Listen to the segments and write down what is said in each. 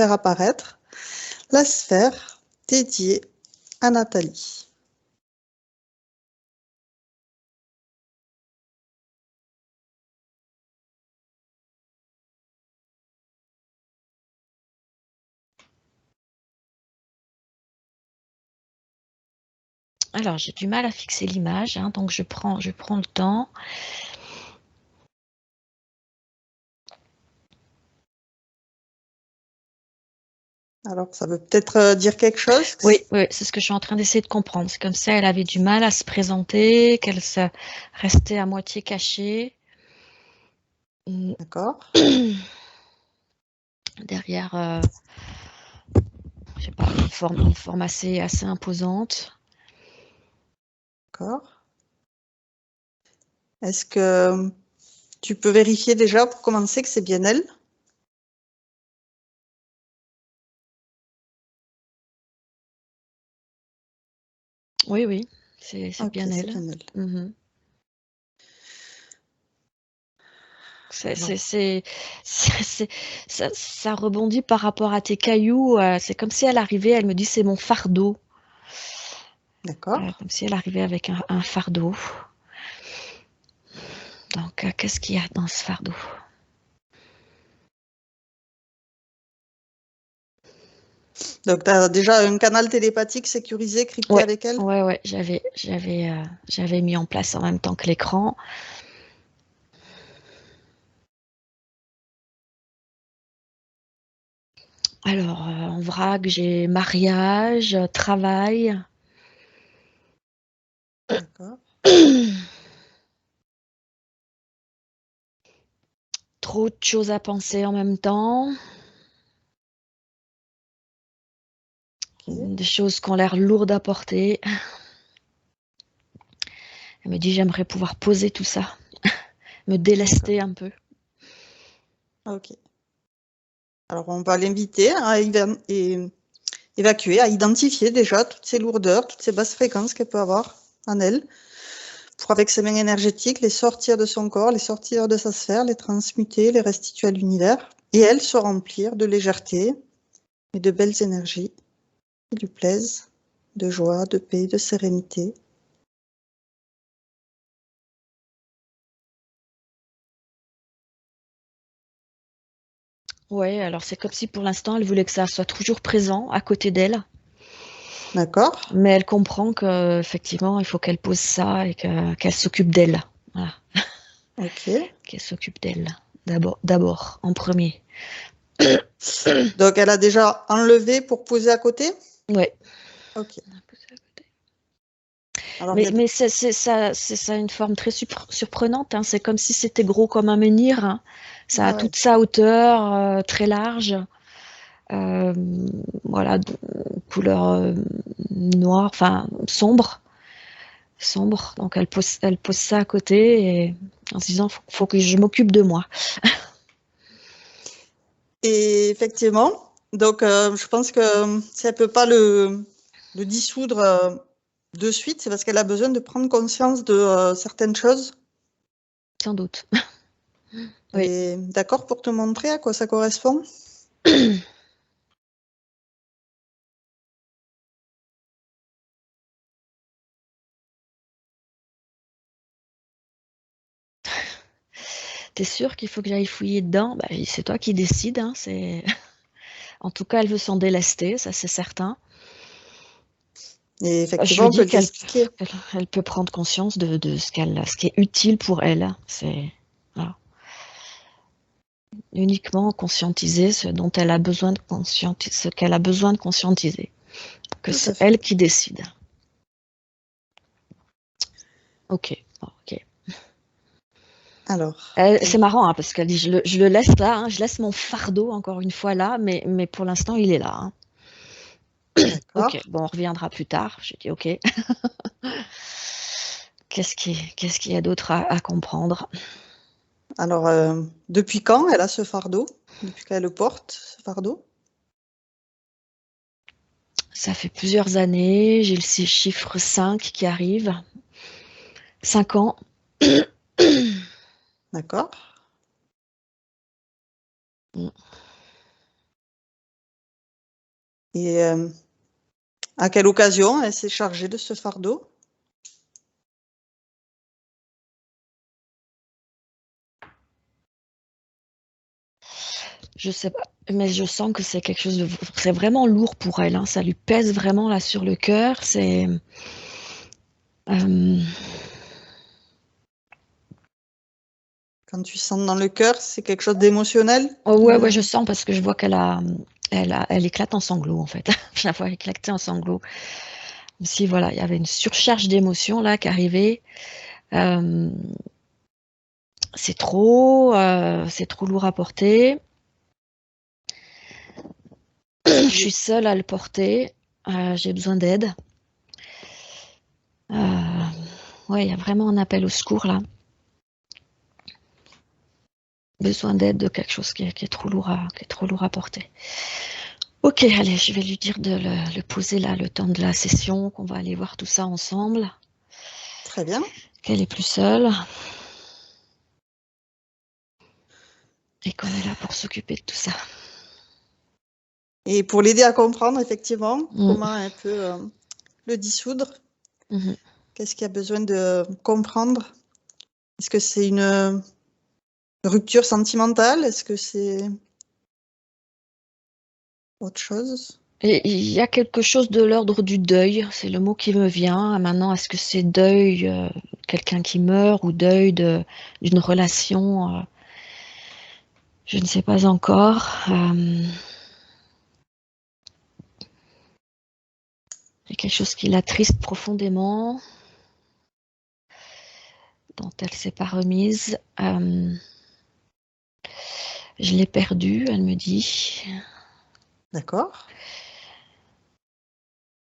faire apparaître la sphère dédiée à Nathalie. Alors, j'ai du mal à fixer l'image, hein, donc je prends le temps. Alors, ça veut peut-être dire quelque chose? Oui, c'est ce que je suis en train d'essayer de comprendre. C'est comme ça, elle avait du mal à se présenter, qu'elle se restait à moitié cachée. D'accord. Derrière, je sais pas, une forme assez imposante. D'accord. Est-ce que tu peux vérifier déjà pour commencer que c'est bien elle? Oui, c'est Ok, bien c'est elle. bien elle. Mhm. Alors, Ça rebondit par rapport à tes cailloux. C'est comme si elle arrivait, elle me dit c'est mon fardeau. d'accord. Comme si elle arrivait avec un fardeau. Donc, qu'est-ce qu'il y a dans ce fardeau? Donc, tu as déjà un canal télépathique sécurisé, crypté Ouais, avec elle? ouais, j'avais mis en place en même temps que l'écran. Alors, en vrac, j'ai mariage, travail. D'accord. Trop de choses à penser en même temps. Ok. Des choses qui ont l'air lourdes à porter. Elle me dit j'aimerais pouvoir poser tout ça, me D'accord. délester un peu. Ok. Alors, on va l'inviter à évacuer, à identifier déjà toutes ces lourdeurs, toutes ces basses fréquences qu'elle peut avoir en elle, pour, avec ses mains énergétiques, les sortir de son corps, les sortir de sa sphère, les transmuter, les restituer à l'univers, et elle se remplir de légèreté et de belles énergies qui lui plaisent, de joie, de paix, de sérénité. Ouais, alors c'est comme si pour l'instant elle voulait que ça soit toujours présent à côté d'elle, D'accord? mais elle comprend que effectivement il faut qu'elle pose ça et qu'elle s'occupe d'elle. Voilà, Ok. qu'elle s'occupe d'elle d'abord, en premier. Donc, elle a déjà enlevé pour poser à côté? Ouais. Ok. Alors, Mais c'est ça a une forme très surprenante, hein. C'est comme si c'était gros comme un menhir, hein. Ça a ah ouais. toute sa hauteur, très large. Euh, voilà, couleur noire, enfin sombre. Donc elle pose ça à côté et en se disant faut que je m'occupe de moi. Et effectivement, donc je pense que si elle peut pas le dissoudre de suite, c'est parce qu'elle a besoin de prendre conscience de certaines choses. Sans doute. Oui. Et d'accord pour te montrer à quoi ça correspond? T'es sûr qu'il faut que j'aille fouiller dedans? Bah, c'est toi qui décides, hein, c'est... En tout cas, elle veut s'en délester, ça c'est certain. Et Je effectivement, lui on peut dis lui expliquer. elle peut prendre conscience de ce ce qui est utile pour elle. C'est voilà. Uniquement conscientiser ce dont elle a besoin de conscientiser, ce qu'elle a besoin de conscientiser. Que Tout à c'est fait. elle qui décide. Ok, ok. Alors, C'est marrant hein, parce qu'elle dit je le laisse là, hein, je laisse mon fardeau encore une fois là, mais pour l'instant il est là, hein. Ok, d'accord. bon on reviendra plus tard. J'ai dit ok. Qu'est-ce qu'il y a d'autre à comprendre? Alors, depuis quand elle a ce fardeau? Depuis qu'elle le porte, ce fardeau? Ça fait plusieurs années, j'ai le chiffre 5 qui arrive. 5 ans. D'accord. Et à quelle occasion elle s'est chargée de ce fardeau? Je sais pas, mais je sens que c'est quelque chose de... C'est vraiment lourd pour elle, hein. Ça lui pèse vraiment là sur le cœur. C'est... Quand tu sens dans le cœur, c'est quelque chose d'émotionnel? Oh, ouais, je sens parce que je vois elle éclate en sanglots, en fait. Je la vois éclater en sanglots. Comme si, voilà, il y avait une surcharge d'émotions là qui arrivait. C'est trop lourd à porter. Je suis seule à le porter. J'ai besoin d'aide. Ouais, il y a vraiment un appel au secours là. Besoin d'aide, de quelque chose qui est trop lourd à porter. Ok, allez, je vais lui dire de le poser là le temps de la session, qu'on va aller voir tout ça ensemble. Très bien. Qu'elle est plus seule. Et qu'on est là pour s'occuper de tout ça. Et pour l'aider à comprendre, effectivement, comment elle peut le dissoudre. Qu'est-ce qu'il y a besoin de comprendre? Est-ce que c'est une rupture sentimentale? Est-ce que c'est autre chose? Et il y a quelque chose de l'ordre du deuil, c'est le mot qui me vient. Maintenant, est-ce que c'est deuil, quelqu'un qui meurt, ou deuil d'une relation? Je ne sais pas encore. Il y a quelque chose qui l'attriste profondément, dont elle ne s'est pas remise. Je l'ai perdue, elle me dit. D'accord.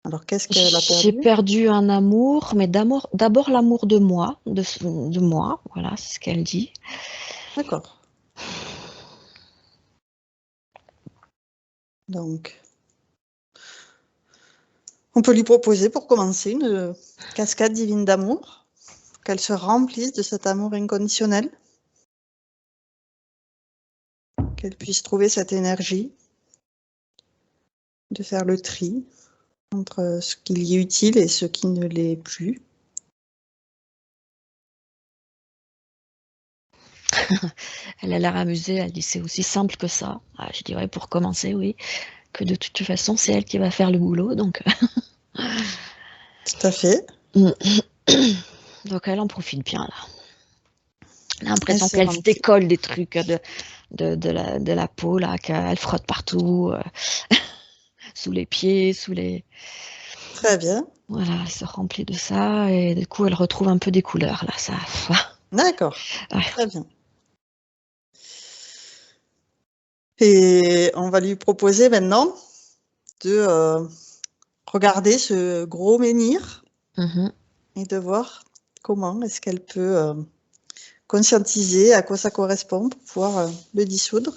Alors, qu'est-ce qu'elle a perdu? J'ai perdu un amour, mais d'abord l'amour de moi, de moi, voilà, c'est ce qu'elle dit. D'accord. Donc, on peut lui proposer pour commencer une cascade divine d'amour, qu'elle se remplisse de cet amour inconditionnel, qu'elle puisse trouver cette énergie de faire le tri entre ce qui lui est utile et ce qui ne l'est plus. Elle a l'air amusée, elle dit c'est aussi simple que ça. Ah, je dirais pour commencer, oui, que de toute façon c'est elle qui va faire le boulot, donc. Tout à fait. Donc elle en profite bien là. J'ai l'impression s'est qu'elle se remplie. décolle des trucs de la peau là, qu'elle frotte partout, sous les pieds, sous les. Très bien. Voilà, elle se remplit de ça et du coup elle retrouve un peu des couleurs là, ça. D'accord. Ouais. Très bien. Et on va lui proposer maintenant de regarder ce gros menhir et de voir comment est-ce qu'elle peut conscientiser à quoi ça correspond pour pouvoir le dissoudre.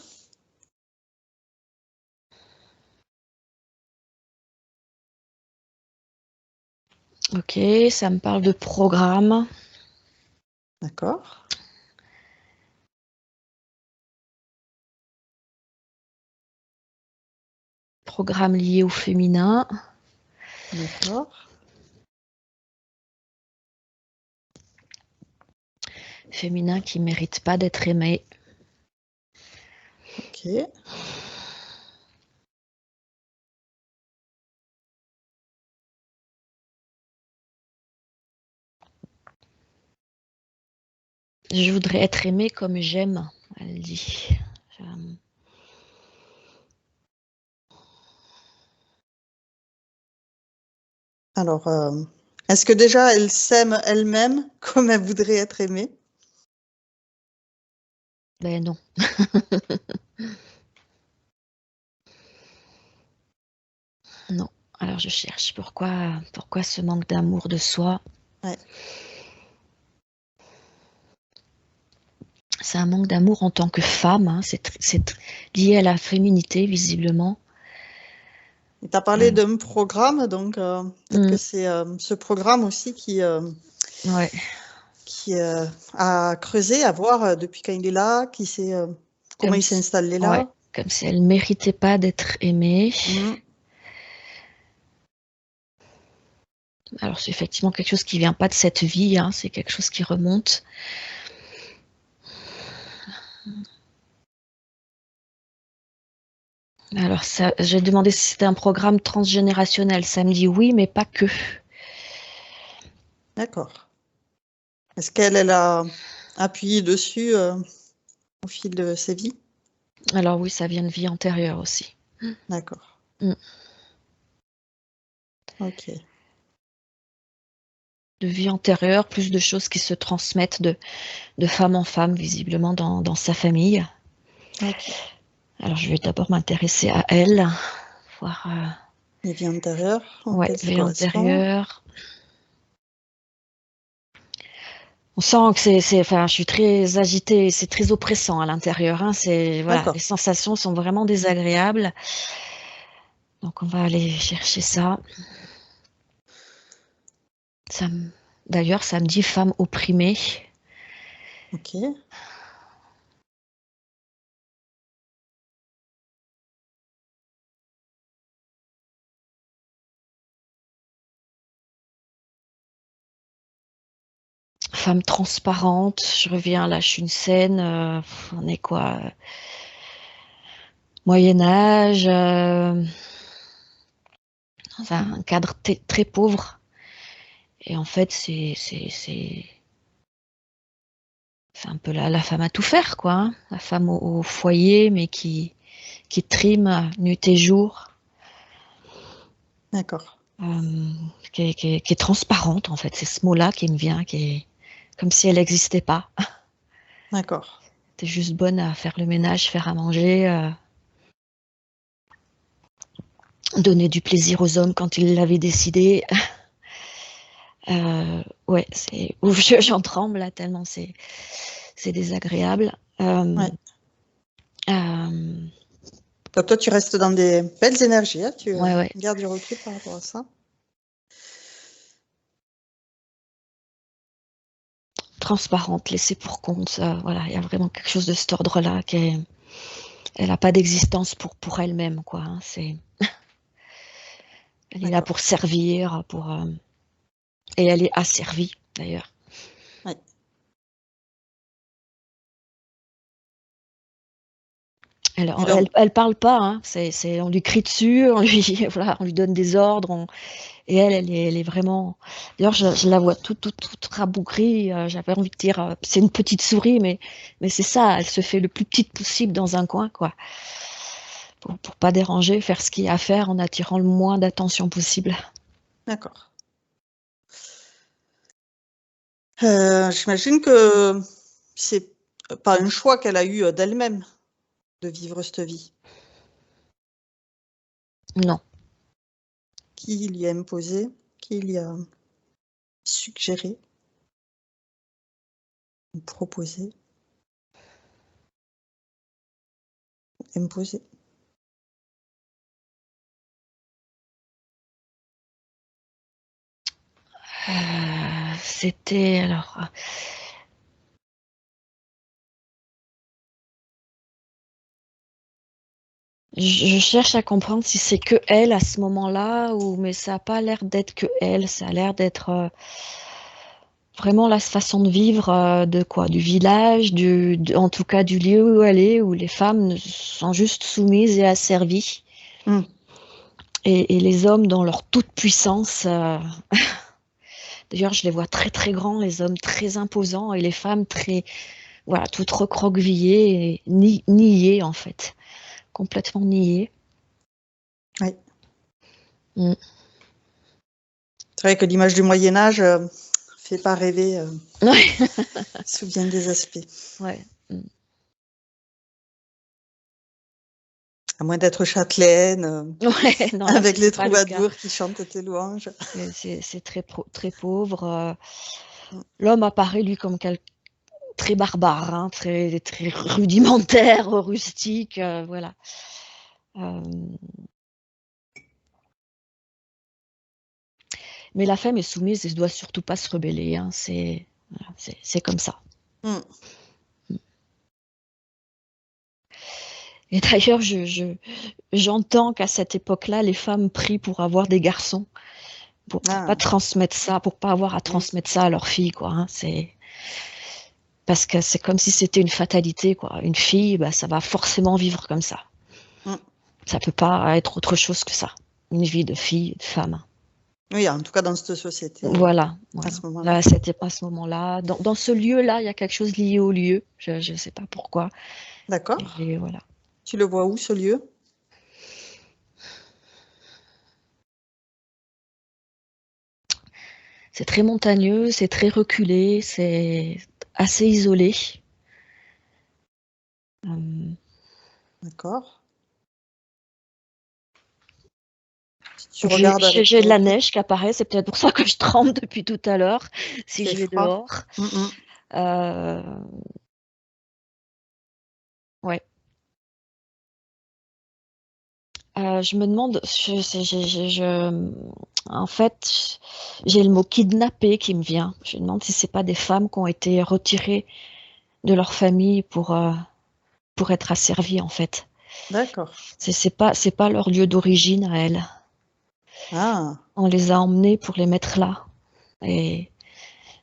Ok, ça me parle de programme. D'accord. Programme lié au féminin. D'accord. Féminin qui ne mérite pas d'être aimé. Ok. Je voudrais être aimée comme j'aime, elle dit. Alors, est-ce que déjà elle s'aime elle-même comme elle voudrait être aimée? Ben non. Non. Alors je cherche. Pourquoi ce manque d'amour de soi? Ouais. C'est un manque d'amour en tant que femme. Hein. C'est lié à la féminité, visiblement. Tu as parlé d'un programme, donc peut-être que c'est ce programme aussi qui ouais. A creusé, à voir depuis quand il est là, comment il s'est installé là. Ouais. Comme si elle ne méritait pas d'être aimée. Alors c'est effectivement quelque chose qui vient pas de cette vie, hein, c'est quelque chose qui remonte. Alors ça, j'ai demandé si c'était un programme transgénérationnel. Ça me dit oui, mais pas que. D'accord. Est-ce qu'elle a appuyé dessus au fil de ses vies? Alors oui, ça vient de vie antérieure aussi. D'accord. Mm. Ok. De vie antérieure, plus de choses qui se transmettent de femme en femme, visiblement dans sa famille. Ok. Alors je vais d'abord m'intéresser à elle, voir. Les vies antérieures, Ouais, auxquelles ça vie correspond. antérieure. On sent que enfin, je suis très agitée, c'est très oppressant à l'intérieur, hein. Voilà, les D'accord. sensations sont vraiment désagréables. Donc on va aller chercher ça. Ça me- D'ailleurs, ça me dit femme opprimée. Ok. Femme transparente. Je reviens là, je suis une scène. On est quoi? Moyen Âge. Dans un cadre très pauvre. Et en fait, c'est un peu la femme à tout faire, quoi, hein. La femme au foyer, mais qui trime nuit et jour, D'accord. qui est transparente, en fait. C'est ce mot-là qui me vient, qui est comme si elle n'existait pas. D'accord. T'es juste bonne à faire le ménage, faire à manger, donner du plaisir aux hommes quand ils l'avaient décidé. Ouais, c'est ouf, j'en tremble là tellement c'est désagréable. Ouais. Euh, Donc toi, tu restes dans des belles énergies, hein, tu ouais, ouais. gardes du recul par rapport à ça. Transparente, laissée pour compte. Voilà, il y a vraiment quelque chose de cet ordre-là elle n'a pas d'existence pour elle-même, quoi, hein. Elle est là D'accord. pour servir, et elle est asservie d'ailleurs. Ouais. Et donc, Elle parle pas, hein. On lui crie dessus, voilà, on lui donne des ordres, et elle est vraiment. D'ailleurs, je la vois toute rabougrie. J'avais envie de dire, c'est une petite souris, mais c'est ça. Elle se fait le plus petite possible dans un coin, quoi, pour pas déranger, faire ce qu'il y a à faire en attirant le moins d'attention possible. d'accord. J'imagine que c'est pas un choix qu'elle a eu d'elle-même de vivre cette vie, Non. qui lui a imposé, qui lui a suggéré, proposé, imposé. C'était alors. Je cherche à comprendre si c'est que elle à ce moment-là, mais ça n'a pas l'air d'être que elle. Ça a l'air d'être vraiment la façon de vivre de quoi, du village, en tout cas du lieu où elle est, où les femmes sont juste soumises et asservies, Hum. et les hommes dans leur toute puissance. D'ailleurs, je les vois très grands, les hommes très imposants, et les femmes très, voilà, toutes recroquevillées et niées en fait, complètement niées. Ouais. Mm. C'est vrai que l'image du Moyen Âge fait pas rêver Ouais. sous bien des aspects. Ouais. Mm. À moins d'être châtelaine, Ouais, non, là, avec les c'est pas le cas. troubadours qui chantent tes louanges. C'est très pauvre. Mm. L'homme apparaît, lui, comme très barbare, hein, très rudimentaire, rustique, voilà. Euh, mais la femme est soumise et ne doit surtout pas se rebeller, hein, voilà, c'est comme ça. Mm. Et d'ailleurs, j'entends qu'à cette époque-là, les femmes prient pour avoir des garçons. pour Ah, pas transmettre ça, pour pas avoir à transmettre ça à leur fille, quoi. Hein. Parce que c'est comme si c'était une fatalité, quoi. Une fille, bah, ça va forcément vivre comme ça. mm. Ça peut pas être autre chose que ça. Une vie de fille, de femme. Oui, en tout cas dans cette société, Voilà, à voilà. ce moment-là. Là, c'était à ce moment-là. Dans ce lieu-là, il y a quelque chose lié au lieu. Je ne sais pas pourquoi. D'accord. Et voilà. Tu le vois où, ce lieu? C'est très montagneux, c'est très reculé, c'est assez isolé. Euh, D'accord. Si tu regardes avec... j'ai de la neige qui apparaît, c'est peut-être pour ça que je tremble depuis tout à l'heure, si fait je vais froid. dehors. Mm, mm. Euh, ouais. Je me demande, en fait, j'ai le mot kidnappé qui me vient. Je me demande si c'est pas des femmes qui ont été retirées de leur famille pour être asservies, en fait. D'accord. C'est pas leur lieu d'origine à elles. Ah, On les a emmenées pour les mettre là et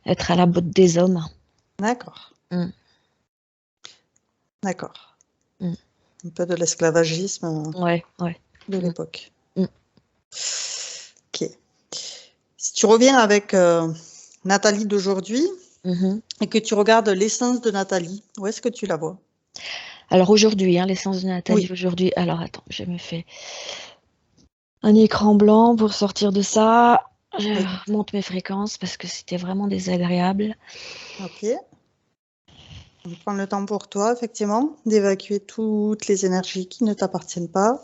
être à la botte des hommes. d'accord. Mm, D'accord. mm. Un peu de l'esclavagisme Ouais, ouais. de Mm, l'époque. mm. Ok. Si tu reviens avec Nathalie d'aujourd'hui Mhm. et que tu regardes l'essence de Nathalie, où est-ce que tu la vois? Alors aujourd'hui, hein, l'essence de Nathalie Oui. aujourd'hui. Alors attends, je me fais un écran blanc pour sortir de ça. Je Oui. monte mes fréquences parce que c'était vraiment désagréable. Ok. On prend le temps pour toi, effectivement, d'évacuer toutes les énergies qui ne t'appartiennent pas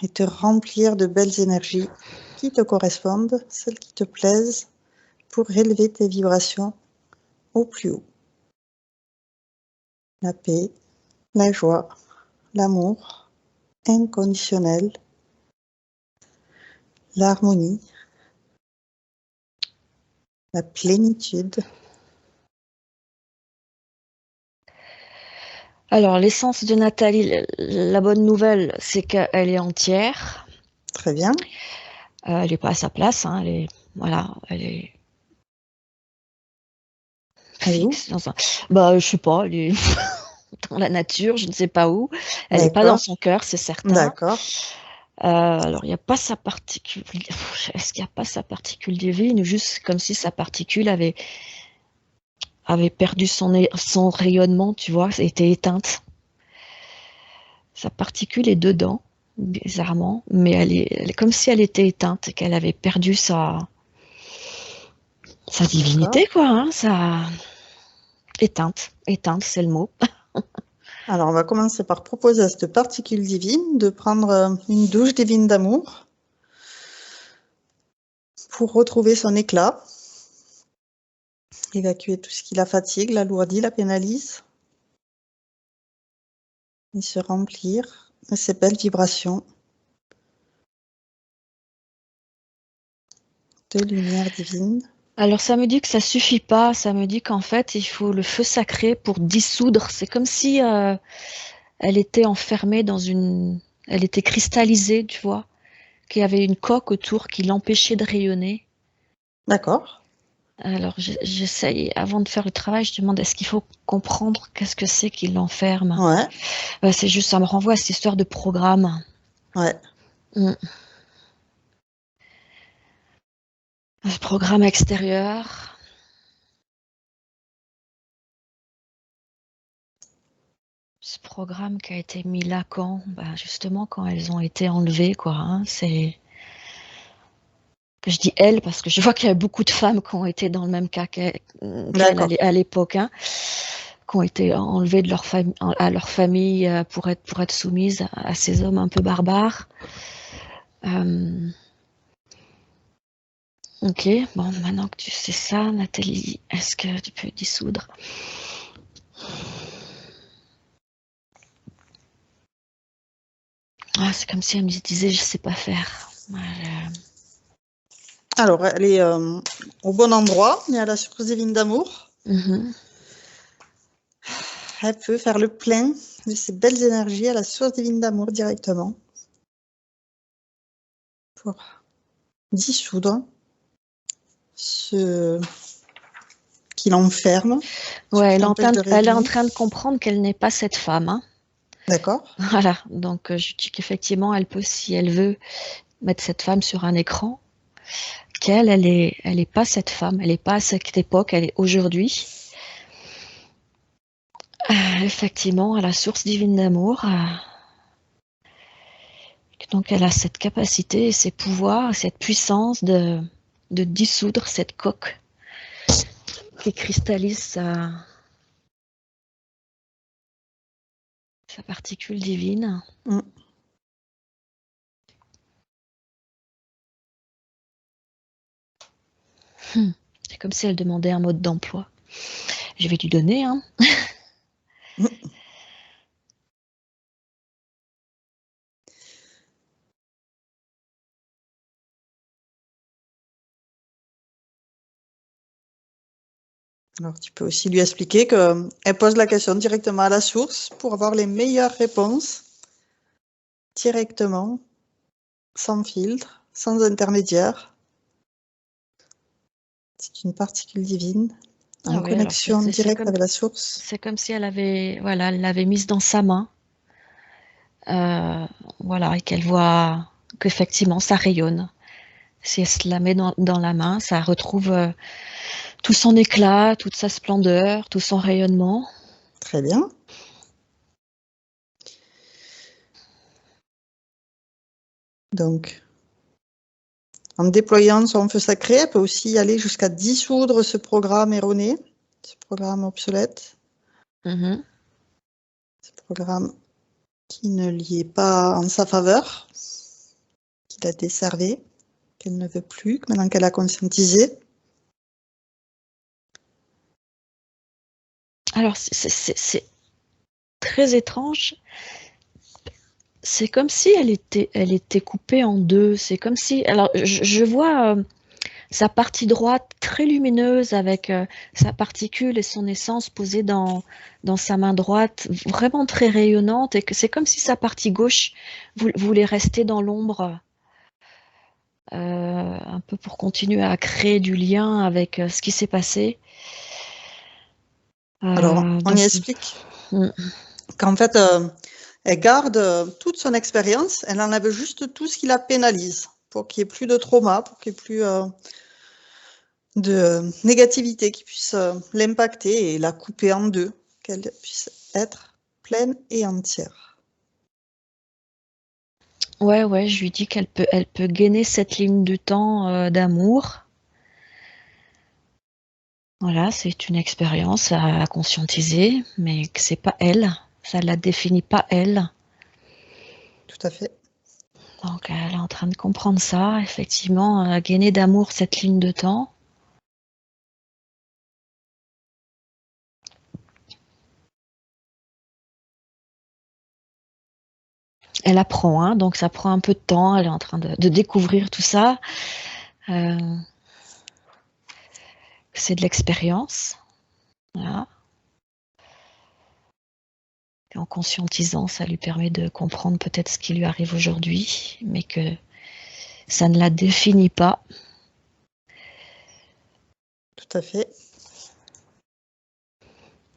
et te remplir de belles énergies qui te correspondent, celles qui te plaisent, pour élever tes vibrations au plus haut. La paix, la joie, l'amour inconditionnel, l'harmonie, la plénitude. Alors l'essence de Nathalie, la bonne nouvelle, c'est qu'elle est entière. Très bien. Elle n'est pas à sa place. Hein, elle est, voilà, elle est Elle est où? fixe dans un. Bah, je sais pas. Elle est dans la nature, je ne sais pas où. Elle n'est pas dans D'accord. son cœur, c'est certain. D'accord. Alors, il n'y a pas sa particule. Est-ce qu'il n'y a pas sa particule divine ou juste comme si sa particule avait perdu son rayonnement, tu vois, était éteinte. Sa particule est dedans, bizarrement, mais elle est comme si elle était éteinte et qu'elle avait perdu sa D'accord. divinité, quoi. Hein, éteinte. Éteinte, c'est le mot. Alors, on va commencer par proposer à cette particule divine de prendre une douche divine d'amour pour retrouver son éclat, évacuer tout ce qui la fatigue, l'alourdit, la pénalise, et se remplir de ces belles vibrations de lumière divine. Alors, ça me dit que ça suffit pas. Ça me dit qu'en fait, il faut le feu sacré pour dissoudre. C'est comme si elle était enfermée dans une. Elle était cristallisée, tu vois, qu'il y avait une coque autour qui l'empêchait de rayonner. D'accord. Alors, j'essaye, avant de faire le travail, je demande est-ce qu'il faut comprendre qu'est-ce que c'est qui l'enferme. Ouais. C'est juste, ça me renvoie à cette histoire de programme. Ouais. Mm. Ce programme extérieur. Ce programme qui a été mis là quand? Bah, justement, quand elles ont été enlevées, quoi. Hein, je dis elles parce que je vois qu'il y a beaucoup de femmes qui ont été dans le même cas qu'elle D'accord. à l'époque, hein, qui ont été enlevées de à leur famille pour être soumises à ces hommes un peu barbares. Ok, bon, maintenant que tu sais ça, Nathalie, est-ce que tu peux dissoudre? Ah, c'est comme si elle me disait, je sais pas faire. Alors, elle est au bon endroit, mais à la source divine d'amour. Mhm. Elle peut faire le plein de ces belles énergies à la source divine d'amour directement. pour dissoudre ce qui l'enferme. Ouais, Elle est en train de comprendre qu'elle n'est pas cette femme. Hein. D'accord. Voilà, donc je dis qu'effectivement, elle peut, si elle veut, mettre cette femme sur un écran, elle est pas cette femme, elle n'est pas à cette époque, elle est aujourd'hui. Effectivement, à la source divine d'amour. Donc elle a cette capacité, ces pouvoirs, cette puissance de dissoudre cette coque qui cristallise sa particule divine. Mm. C'est comme si elle demandait un mode d'emploi. Je vais lui donner, hein. Mm. Alors, tu peux aussi lui expliquer qu'elle pose la question directement à la source pour avoir les meilleures réponses directement, sans filtre, sans intermédiaire. C'est une particule divine en Oui, alors connexion directe avec la source. c'est comme si elle avait, voilà, elle l'avait mise dans sa main, voilà, et qu'elle voit qu'effectivement ça rayonne. Si elle se la met dans la main, ça retrouve tout son éclat, toute sa splendeur, tout son rayonnement. Très bien. Donc, en déployant son feu sacré, elle peut aussi aller jusqu'à dissoudre ce programme erroné, ce programme obsolète, Mhm. ce programme qui ne lui est pas en sa faveur, qui l'a desservi, qu'elle ne veut plus, maintenant qu'elle a conscientisé. Alors, c'est très étrange. C'est comme si elle était coupée en deux. C'est comme si, alors, je vois sa partie droite très lumineuse avec sa particule et son essence posée dans sa main droite, vraiment très rayonnante, et que c'est comme si sa partie gauche voulait rester dans l'ombre, un peu pour continuer à créer du lien avec ce qui s'est passé. Alors, on y Donc, explique mm, qu'en fait, elle garde toute son expérience, elle enlève juste tout ce qui la pénalise, pour qu'il n'y ait plus de trauma, pour qu'il n'y ait plus de négativité qui puisse l'impacter et la couper en deux, qu'elle puisse être pleine et entière. ouais, je lui dis elle peut gainer cette ligne du temps d'amour. Voilà, c'est une expérience à conscientiser, mais que c'est pas elle, ça la définit pas elle. Tout à fait. Donc elle est en train de comprendre ça, effectivement, gainer d'amour cette ligne de temps. Elle apprend, hein, donc ça prend un peu de temps, elle est en train de découvrir tout ça. C'est de l'expérience. Voilà. Et en conscientisant, ça lui permet de comprendre peut-être ce qui lui arrive aujourd'hui, mais que ça ne la définit pas. Tout à fait.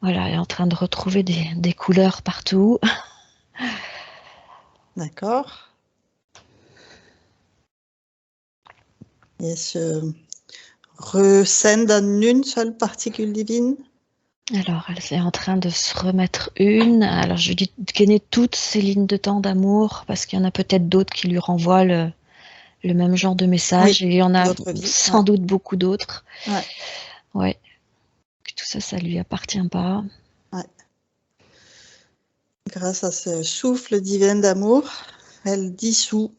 Voilà, elle est en train de retrouver des couleurs partout. D'accord. Et se rescinde en une seule particule divine. Alors, elle est en train de se remettre une. Alors, je lui dis de gainer toutes ces lignes de temps d'amour, parce qu'il y en a peut-être d'autres qui lui renvoient le même genre de message. Oui, Et il y en a d'autres vies. sans doute beaucoup d'autres. Ouais. Ouais. Que tout ça, ça lui appartient pas. Ouais. Grâce à ce souffle divin d'amour, elle dissout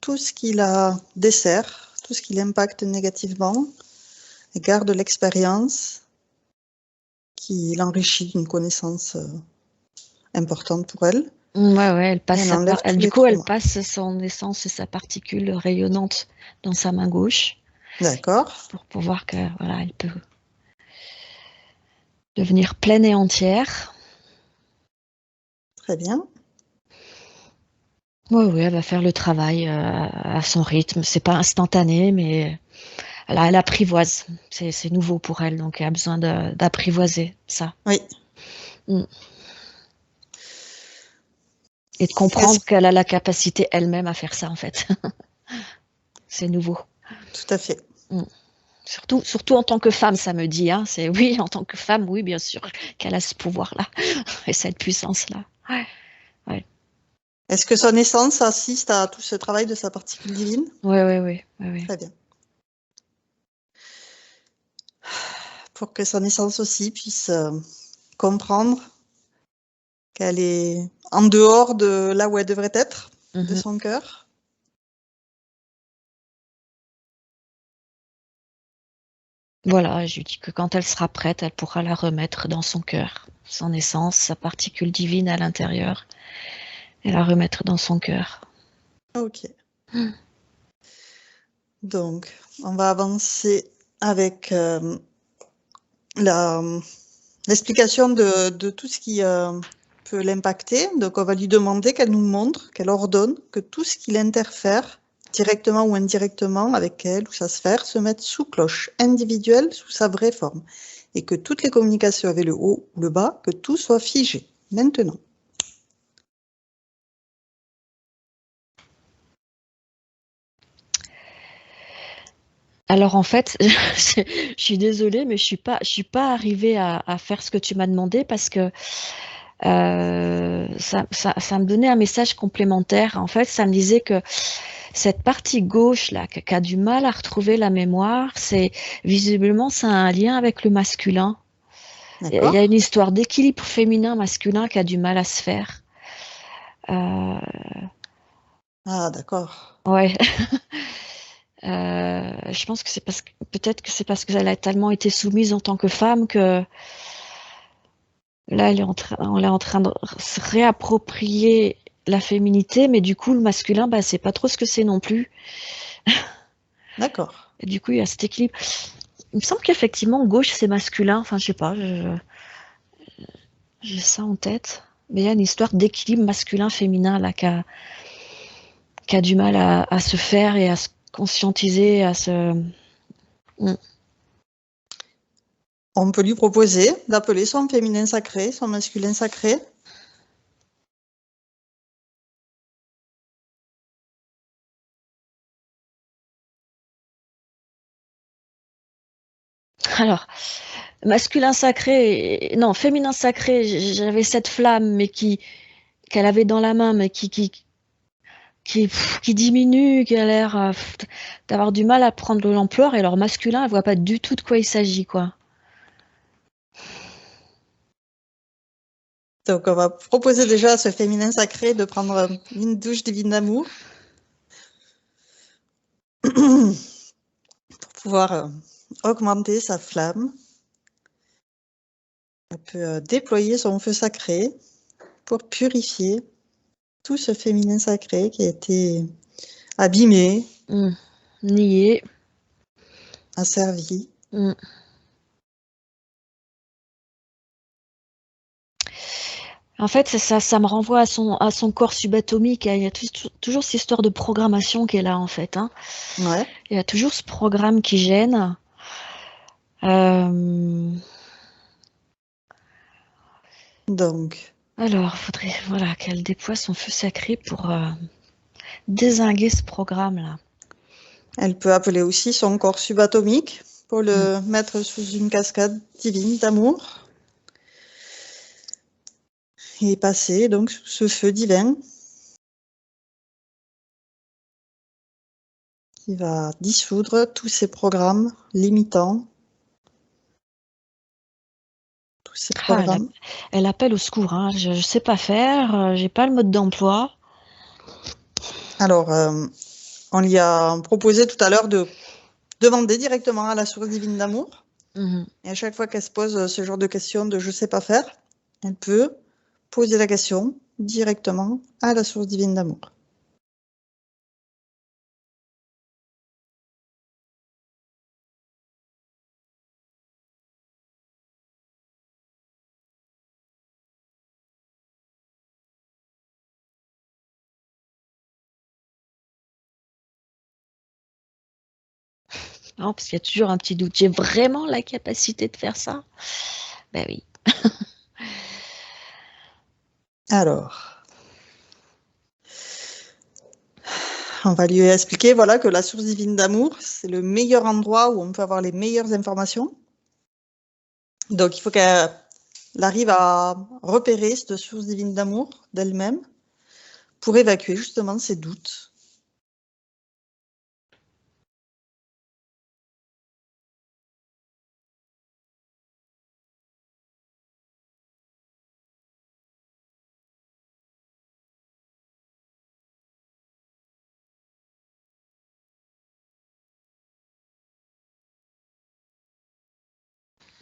tout ce qui la dessert, tout ce qui l'impacte négativement, et garde l'expérience qui l'enrichit d'une connaissance importante pour elle. Ouais, elle Et passe elle enlève tous du les coup, elle traumas. passe son essence et sa particule rayonnante dans sa main gauche D'accord. pour voir que, voilà, elle peut devenir pleine et entière. Très bien. Oui, oui, elle va faire le travail à son rythme. C'est pas instantané, mais elle apprivoise. C'est nouveau pour elle, donc elle a besoin d'apprivoiser ça. Oui. Mm. Et de Est-ce comprendre qu'elle a la capacité elle-même à faire ça, en fait. C'est nouveau. Tout à fait. Mm. Surtout en tant que femme, ça me dit. Hein. C'est oui, en tant que femme, oui, bien sûr, qu'elle a ce pouvoir-là et cette puissance-là. Ouais, ouais, Est-ce que son essence assiste à tout ce travail de sa particule divine? ouais, ouais, ouais, ouais, ouais. Très bien. Pour que son essence aussi puisse comprendre qu'elle est en dehors de là où elle devrait être, de Mhm. son cœur. Voilà, je lui dis que quand elle sera prête, elle pourra la remettre dans son cœur, son essence, sa particule divine à l'intérieur, et la remettre dans son cœur. Ok. Donc, on va avancer avec l'explication de tout ce qui peut l'impacter. Donc, on va lui demander qu'elle nous montre, qu'elle ordonne que tout ce qui l'interfère, directement ou indirectement, avec elle ou sa sphère, se mette sous cloche, individuelle, sous sa vraie forme. Et que toutes les communications avec le haut ou le bas, que tout soit figé. Maintenant. Alors en fait, je suis désolée, mais je suis pas arrivée à faire ce que tu m'as demandé parce que ça me donnait un message complémentaire. En fait, ça me disait que cette partie gauche là, qui a du mal à retrouver la mémoire, c'est visiblement ça a un lien avec le masculin. Il y a une D'accord? histoire d'équilibre féminin-masculin qui a du mal à se faire. Euh, Ah, d'accord. ouais. Je pense que c'est parce que peut-être que c'est parce qu'elle a tellement été soumise en tant que femme que là, on est en train de se réapproprier la féminité, mais du coup, le masculin, bah, c'est pas trop ce que c'est non plus. D'accord. Et du coup, il y a cet équilibre. Il me semble qu'effectivement, gauche, c'est masculin. Enfin, je sais pas, j'ai ça en tête. Mais il y a une histoire d'équilibre masculin-féminin là qui a du mal à se faire et à se conscientiser, à se. Mm. On peut lui proposer d'appeler son féminin sacré, son masculin sacré. Alors, masculin sacré, non, féminin sacré, j'avais cette flamme, mais qu'elle avait dans la main, mais qui diminue, qui a l'air d'avoir du mal à prendre l'ampleur, et alors masculin, elle voit pas du tout de quoi il s'agit, quoi. Donc, on va proposer déjà à ce féminin sacré de prendre une douche divine d'amour pour pouvoir augmenter sa flamme. Elle peut déployer son feu sacré pour purifier tout ce féminin sacré qui a été abîmé, Nier. asservi. Mm. En fait, ça me renvoie à son corps subatomique. Il y a toujours cette histoire de programmation qui est là, en fait. Hein. Ouais. Il y a toujours ce programme qui gêne. Euh, Donc, alors, il faudrait voilà, qu'elle déploie son feu sacré pour dézinguer ce programme-là. elle peut appeler aussi son corps subatomique pour Mm. le mettre sous une cascade divine d'amour et passer donc sous ce feu divin qui va dissoudre tous ces programmes limitants, tous ces Ah, programmes. elle appelle au secours. Hein. Je ne sais pas faire. J'ai pas le mode d'emploi. Alors, on lui a proposé tout à l'heure de demander directement à la source divine d'amour. Mhm. Et à chaque fois qu'elle se pose ce genre de questions de je sais pas faire, elle peut poser la question directement à la source divine d'amour. Non, parce qu'il y a toujours un petit doute. J'ai vraiment la capacité de faire ça? Ben oui. Alors, on va lui expliquer voilà, que la source divine d'amour, c'est le meilleur endroit où on peut avoir les meilleures informations. Donc, il faut qu'elle arrive à repérer cette source divine d'amour d'elle-même pour évacuer justement ses doutes.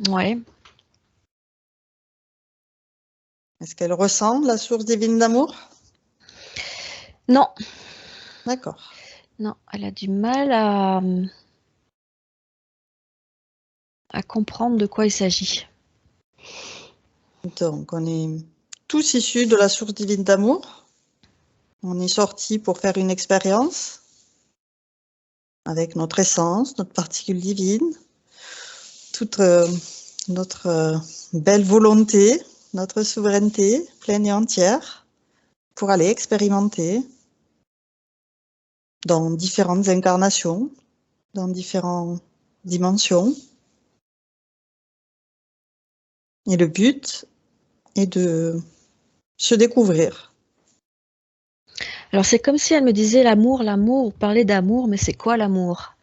Ouais. Est-ce qu'elle ressent la source divine d'amour? Non. D'accord. Non, elle a du mal à comprendre de quoi il s'agit. Donc, on est tous issus de la source divine d'amour. On est sortis pour faire une expérience avec notre essence, notre particule divine, toute notre belle volonté, notre souveraineté pleine et entière pour aller expérimenter dans différentes incarnations, dans différentes dimensions. Et le but est de se découvrir. Alors c'est comme si elle me disait l'amour, l'amour, parler d'amour, mais c'est quoi l'amour?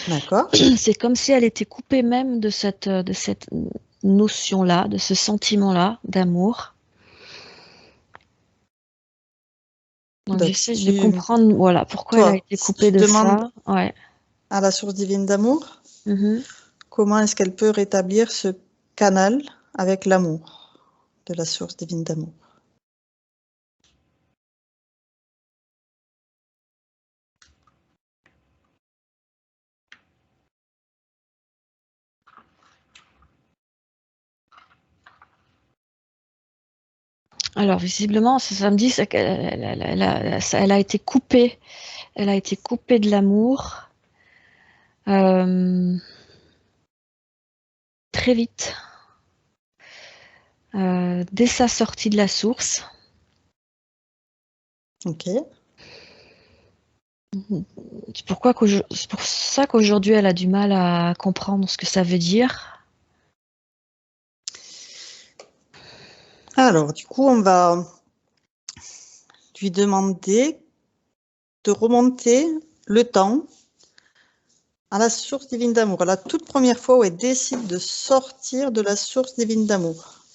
D'accord. C'est comme si elle était coupée même de cette notion-là, de ce sentiment-là d'amour. Donc j'essaie de comprendre, voilà, pourquoi elle a été si coupée tu de demandes ça. Ouais. à la source divine d'amour, Mhm. comment est-ce qu'elle peut rétablir ce canal avec l'amour de la source divine d'amour? Alors visiblement, ça me dit qu'elle elle a été coupée. Elle a été coupée de l'amour très vite, dès sa sortie de la source. Ok. C'est pour ça qu'aujourd'hui, elle a du mal à comprendre ce que ça veut dire. Alors, du coup, on va lui demander de remonter le temps à la source divine d'amour, à la toute première fois où elle décide de sortir de la source divine d'amour.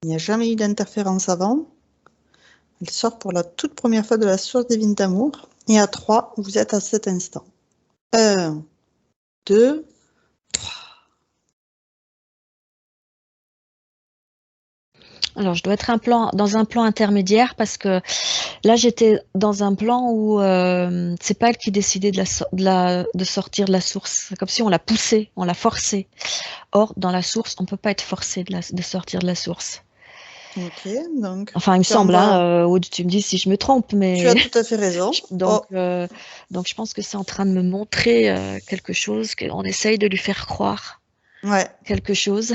Il n'y a jamais eu d'interférence avant. Elle sort pour la toute première fois de la source divine d'amour. Et à 3, vous êtes à cet instant. 1, 2, 3. Alors, je dois être dans un plan intermédiaire parce que là, j'étais dans un plan où c'est pas elle qui décidait de sortir de la source. C'est comme si on l'a poussée, on l'a forcée. Or, dans la source, on peut pas être forcé de sortir de la source. Ok, donc Enfin, il me semble, hein, Aude, tu me dis si je me trompe, tu as mais tout à fait raison. donc je pense que c'est en train de me montrer quelque chose, qu'on essaye de lui faire croire Ouais. quelque chose.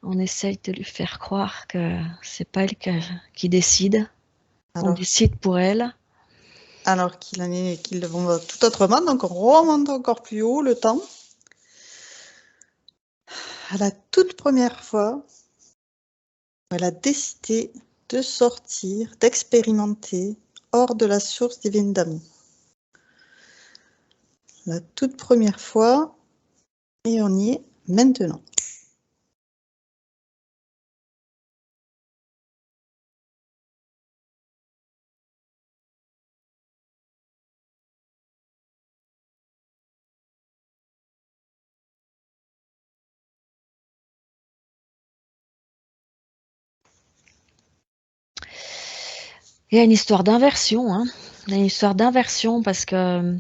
On essaye de lui faire croire que c'est pas elle qui décide. On décide pour elle. Alors qu'ils vont tout autrement, donc on remonte encore plus haut le temps. À la toute première fois, elle a décidé de sortir, d'expérimenter hors de la source divine d'amour. La toute première fois, et on y est maintenant. Il y a une histoire d'inversion, hein. Il y a une histoire d'inversion parce que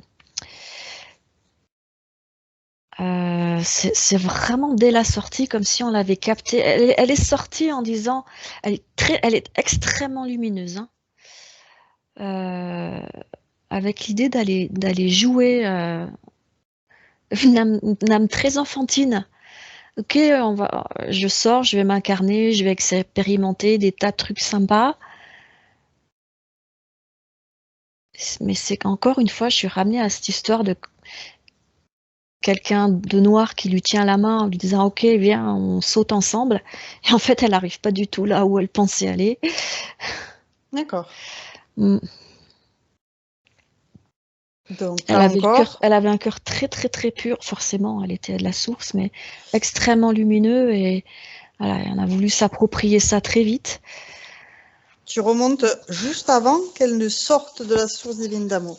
c'est vraiment dès la sortie comme si on l'avait captée. Elle est sortie en disant, elle est extrêmement lumineuse, hein. avec l'idée d'aller jouer une âme très enfantine. Ok, je sors, je vais m'incarner, je vais expérimenter des tas de trucs sympas. Mais c'est qu'encore une fois, je suis ramenée à cette histoire de quelqu'un de noir qui lui tient la main en lui disant ok, viens, on saute ensemble. Et en fait, elle n'arrive pas du tout là où elle pensait aller. D'accord. Mm. Donc Elle là avait encore, elle avait un cœur très très très pur, forcément, elle était de la source, mais extrêmement lumineux et voilà, elle a voulu s'approprier ça très vite. tu remontes juste avant qu'elle ne sorte de la source divine d'amour.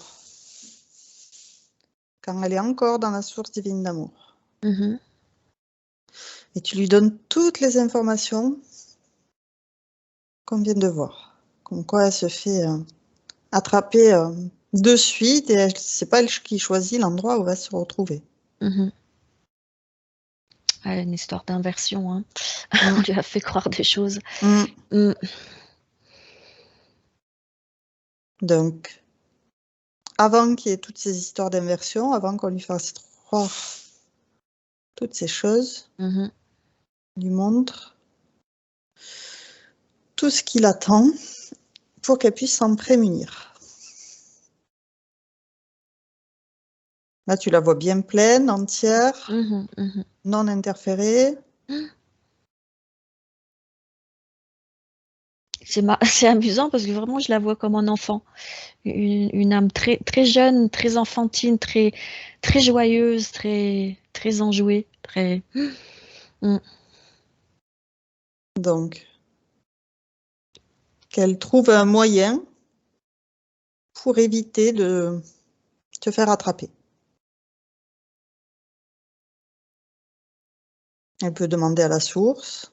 Quand elle est encore dans la source divine d'amour. Mhm. Et tu lui donnes toutes les informations qu'on vient de voir. Comme quoi elle se fait attraper de suite et c'est pas elle qui choisit l'endroit où elle va se retrouver. Mhm. Ouais, une histoire d'inversion, hein. Mm. On lui a fait croire des choses. Mm. Mm. Donc, avant qu'il y ait toutes ces histoires d'inversion, avant qu'on lui fasse croire toutes ces choses, Mhm. on lui montre tout ce qui l'attend pour qu'elle puisse s'en prémunir. Là, tu la vois bien pleine, entière, Mhm. Mhm. non interférée. C'est amusant parce que vraiment, je la vois comme un enfant. Une âme très, très jeune, très enfantine, très, très joyeuse, très, très enjouée. Très... Mm. Donc, qu'elle trouve un moyen pour éviter de te faire attraper. Elle peut demander à la source.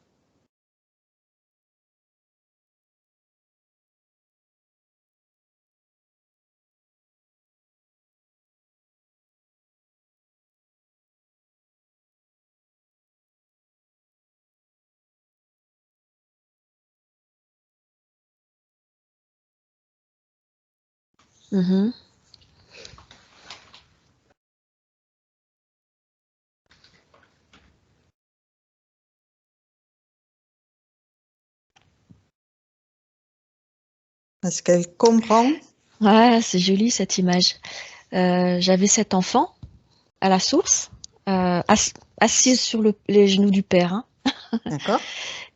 Mhm. Est-ce qu'elle comprend? Ouais, c'est joli cette image. J'avais cet enfant à la source, assise sur les genoux du père, hein. D'accord?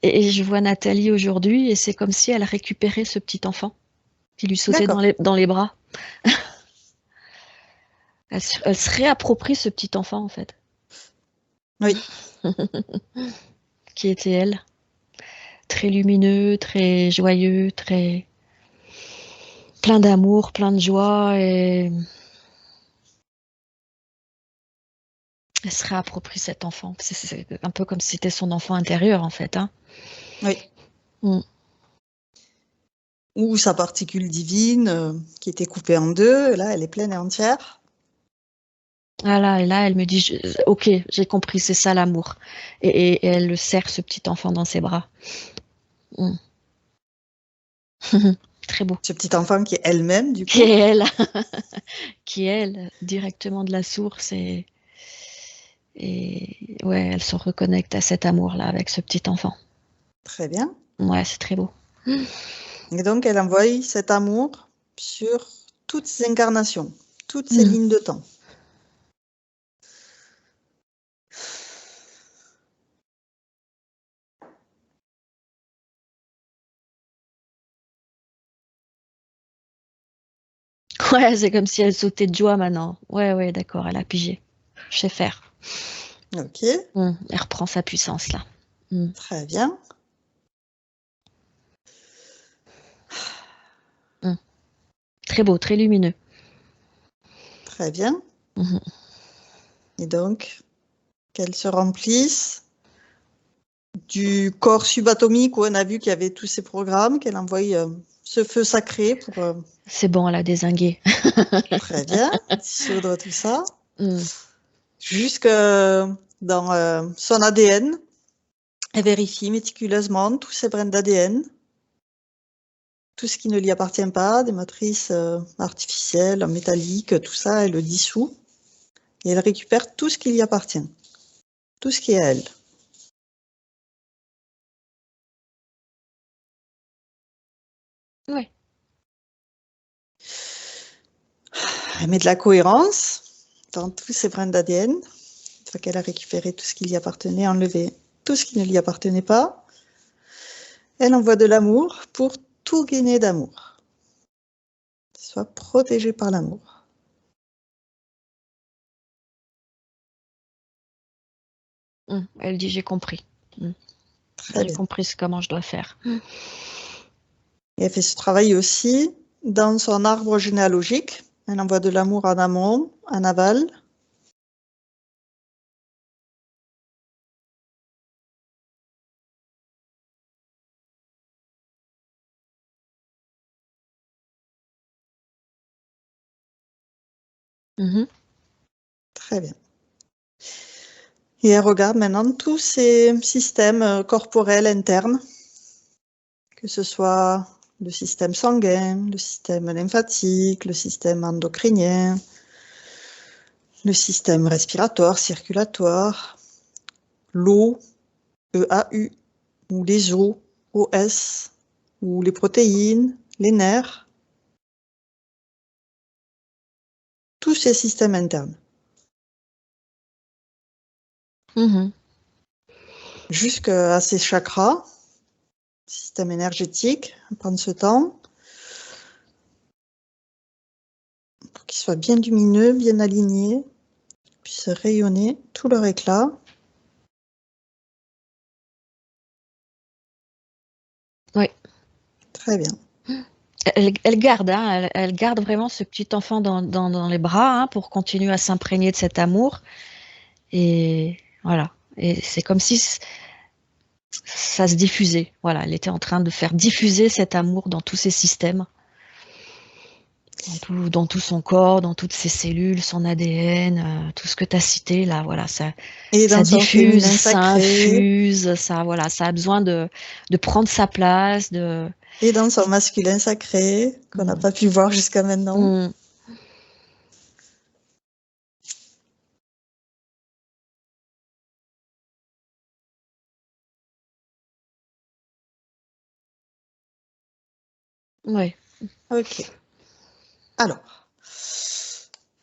Et je vois Nathalie aujourd'hui et c'est comme si elle récupérait ce petit enfant qui lui sautait D'accord. dans les bras. Elle se réapproprie ce petit enfant en fait, Oui. qui était elle. Très lumineux, très joyeux, très plein d'amour, plein de joie et elle se réapproprie cet enfant. C'est un peu comme si c'était son enfant intérieur en fait, hein. Oui. Mm. Ou sa particule divine qui était coupée en deux. Là, elle est pleine et entière. Voilà, et là, elle me dit, ok, j'ai compris, c'est ça l'amour. Et elle le serre, ce petit enfant, dans ses bras. Mm. Très beau. Ce petit enfant qui est elle-même, du Qui est coup. elle, qui est elle, directement de la source. Et ouais, elle se reconnecte à cet amour-là avec ce petit enfant. Très bien. Ouais, c'est très beau. Et donc, elle envoie cet amour sur toutes ces incarnations, toutes ces Mm. lignes de temps. Ouais, c'est comme si elle sautait de joie maintenant. Ouais, ouais, d'accord, elle a pigé. Je sais faire. Ok, Elle reprend sa puissance là. Mm. très bien. Mm. Très beau, très lumineux. Très bien. Mhm. Et donc, qu'elle se remplisse du corps subatomique où on a vu qu'il y avait tous ces programmes, qu'elle envoie ce feu sacré pour C'est bon, elle a dézingué. très bien dissoudre tout ça, Mm. jusque dans son ADN. Elle vérifie méticuleusement tous ces brins d'ADN tout ce qui ne lui appartient pas, des matrices artificielles, métalliques, tout ça, elle le dissout. Et elle récupère tout ce qui lui appartient, tout ce qui est à elle. Oui. Elle met de la cohérence dans tous ces brins d'ADN. Une fois qu'elle a récupéré tout ce qui lui appartenait, enlevé tout ce qui ne lui appartenait pas, elle envoie de l'amour pour tout gainer d'amour. Soit protégé par l'amour. Elle dit j'ai compris. Très J'ai bien. compris comment je dois faire. Et elle fait ce travail aussi dans son arbre généalogique. Elle envoie de l'amour en amont, en aval. Très bien. Et elle regarde maintenant tous ces systèmes corporels internes, que ce soit le système sanguin, le système lymphatique, le système endocrinien, le système respiratoire, circulatoire, l'eau, EAU, ou les os, OS, ou les protéines, les nerfs, tous ces systèmes internes. Jusqu'à ces chakras, système énergétique, prendre ce temps pour qu'ils soient bien lumineux, bien alignés, puissent rayonner tout leur éclat. Oui. Très bien. Elle garde, hein, elle garde vraiment ce petit enfant dans les bras, hein, pour continuer à s'imprégner de cet amour. Et voilà. Et c'est comme si ça se diffusait. Voilà, elle était en train de faire diffuser cet amour dans tous ses systèmes, dans tout son corps, dans toutes ses cellules, son ADN, tout ce que tu as cité là. Voilà, ça Et dans son diffuse, féminin ça sacré, infuse, voilà, ça a besoin de prendre sa place, et dans son masculin sacré, qu'on n'a pas pu voir jusqu'à maintenant. Oui. Ok. Alors,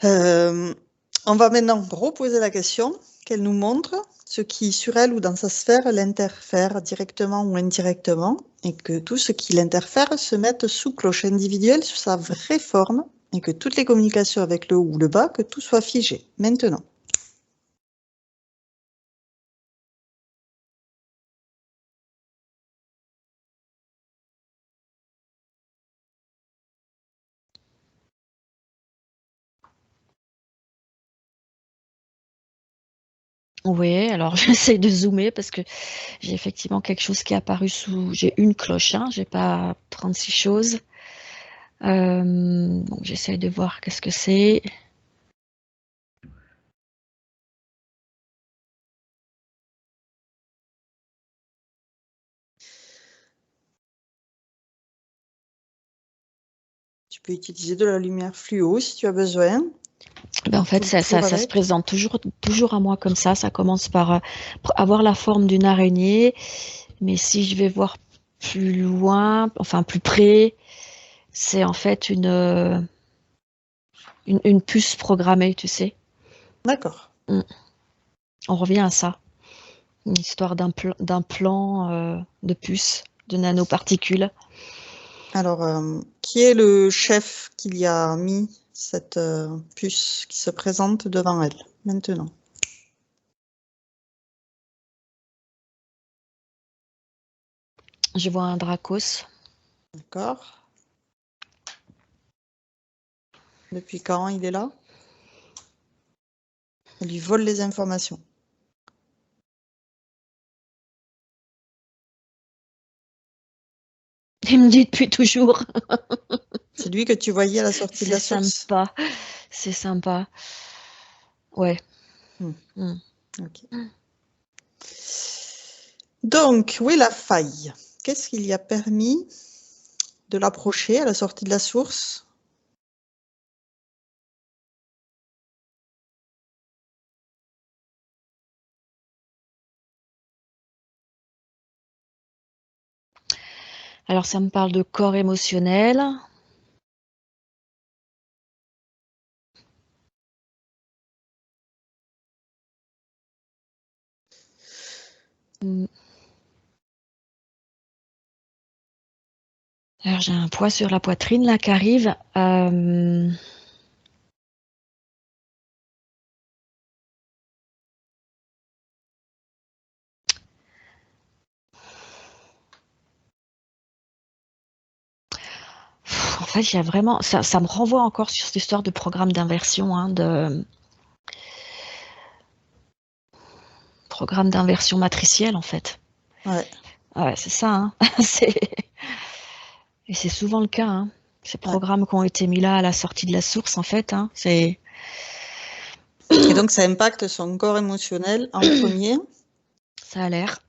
on va maintenant reposer la question qu'elle nous montre ce qui, sur elle ou dans sa sphère, l'interfère directement ou indirectement, et que tout ce qui l'interfère se mette sous cloche individuelle, sous sa vraie forme, et que toutes les communications avec le haut ou le bas, que tout soit figé. Maintenant. Oui, alors j'essaie de zoomer parce que j'ai effectivement quelque chose qui est apparu j'ai une cloche, hein, j'ai pas 36 choses. Donc j'essaie de voir qu'est-ce que c'est. Tu peux utiliser de la lumière fluo si tu as besoin. En fait, ça se présente toujours à moi comme ça. Ça commence par avoir la forme d'une araignée. Mais si je vais voir plus loin, enfin plus près, c'est en fait une puce programmée, tu sais. D'accord. On revient à ça. Une histoire d'un plan de puce, de nanoparticules. Alors, qui est le chef qui y a mis cette puce qui se présente devant elle maintenant? Je vois un Dracos. D'accord. Depuis quand il est là? Elle lui vole les informations. Il me dit depuis toujours. C'est lui que tu voyais à la sortie de C'est la source? sympa. C'est sympa. Ouais. Ok. Donc, où est la faille? Qu'est-ce qu'il y a permis de l'approcher à la sortie de la source. Alors, ça me parle de corps émotionnel. Alors, j'ai un poids sur la poitrine là qui arrive. En fait, il y a vraiment, ça me renvoie encore sur cette histoire de programme d'inversion, hein, de programme d'inversion matricielle, en fait. Ouais. Ouais, c'est ça, hein. Et c'est souvent le cas, hein. Ces programmes qui ont été mis là à la sortie de la source, en fait, hein, c'est... Et donc, ça impacte son corps émotionnel en premier. Ça a l'air.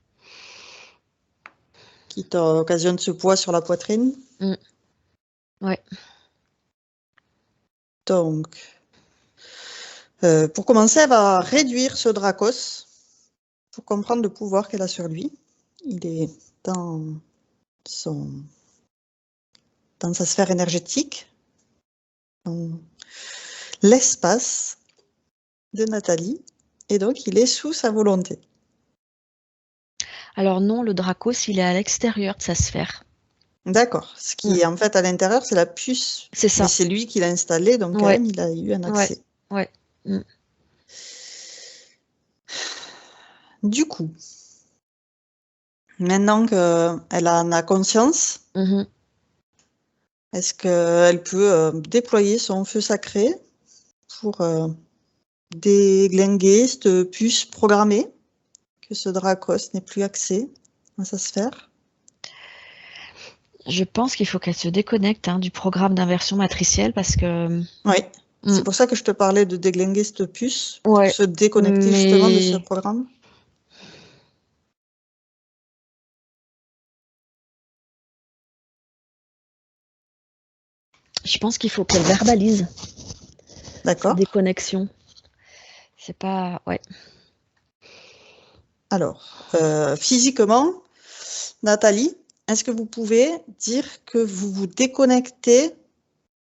Qui t'occasionne ce poids sur la poitrine. Ouais. Donc, pour commencer, elle va réduire ce Dracos pour comprendre le pouvoir qu'elle a sur lui. Il est dans sa sphère énergétique, dans l'espace de Nathalie, et donc il est sous sa volonté. Alors non, le Dracos, il est à l'extérieur de sa sphère. D'accord. Ce qui est en fait à l'intérieur, c'est la puce. C'est ça. Mais c'est lui qui l'a installé, donc quand même, il a eu un accès. Ouais. Du coup, maintenant qu'elle en a conscience, est-ce qu'elle peut déployer son feu sacré pour déglinguer cette puce programmée, que ce Dracos n'ait plus accès à sa sphère? Je pense qu'il faut qu'elle se déconnecte du programme d'inversion matricielle parce que... Oui, c'est pour ça que je te parlais de déglinguer cette puce, pour se déconnecter justement de ce programme. Je pense qu'il faut qu'elle verbalise. D'accord. Déconnexion. C'est pas... Ouais. Alors, physiquement, Nathalie, est-ce que vous pouvez dire que vous vous déconnectez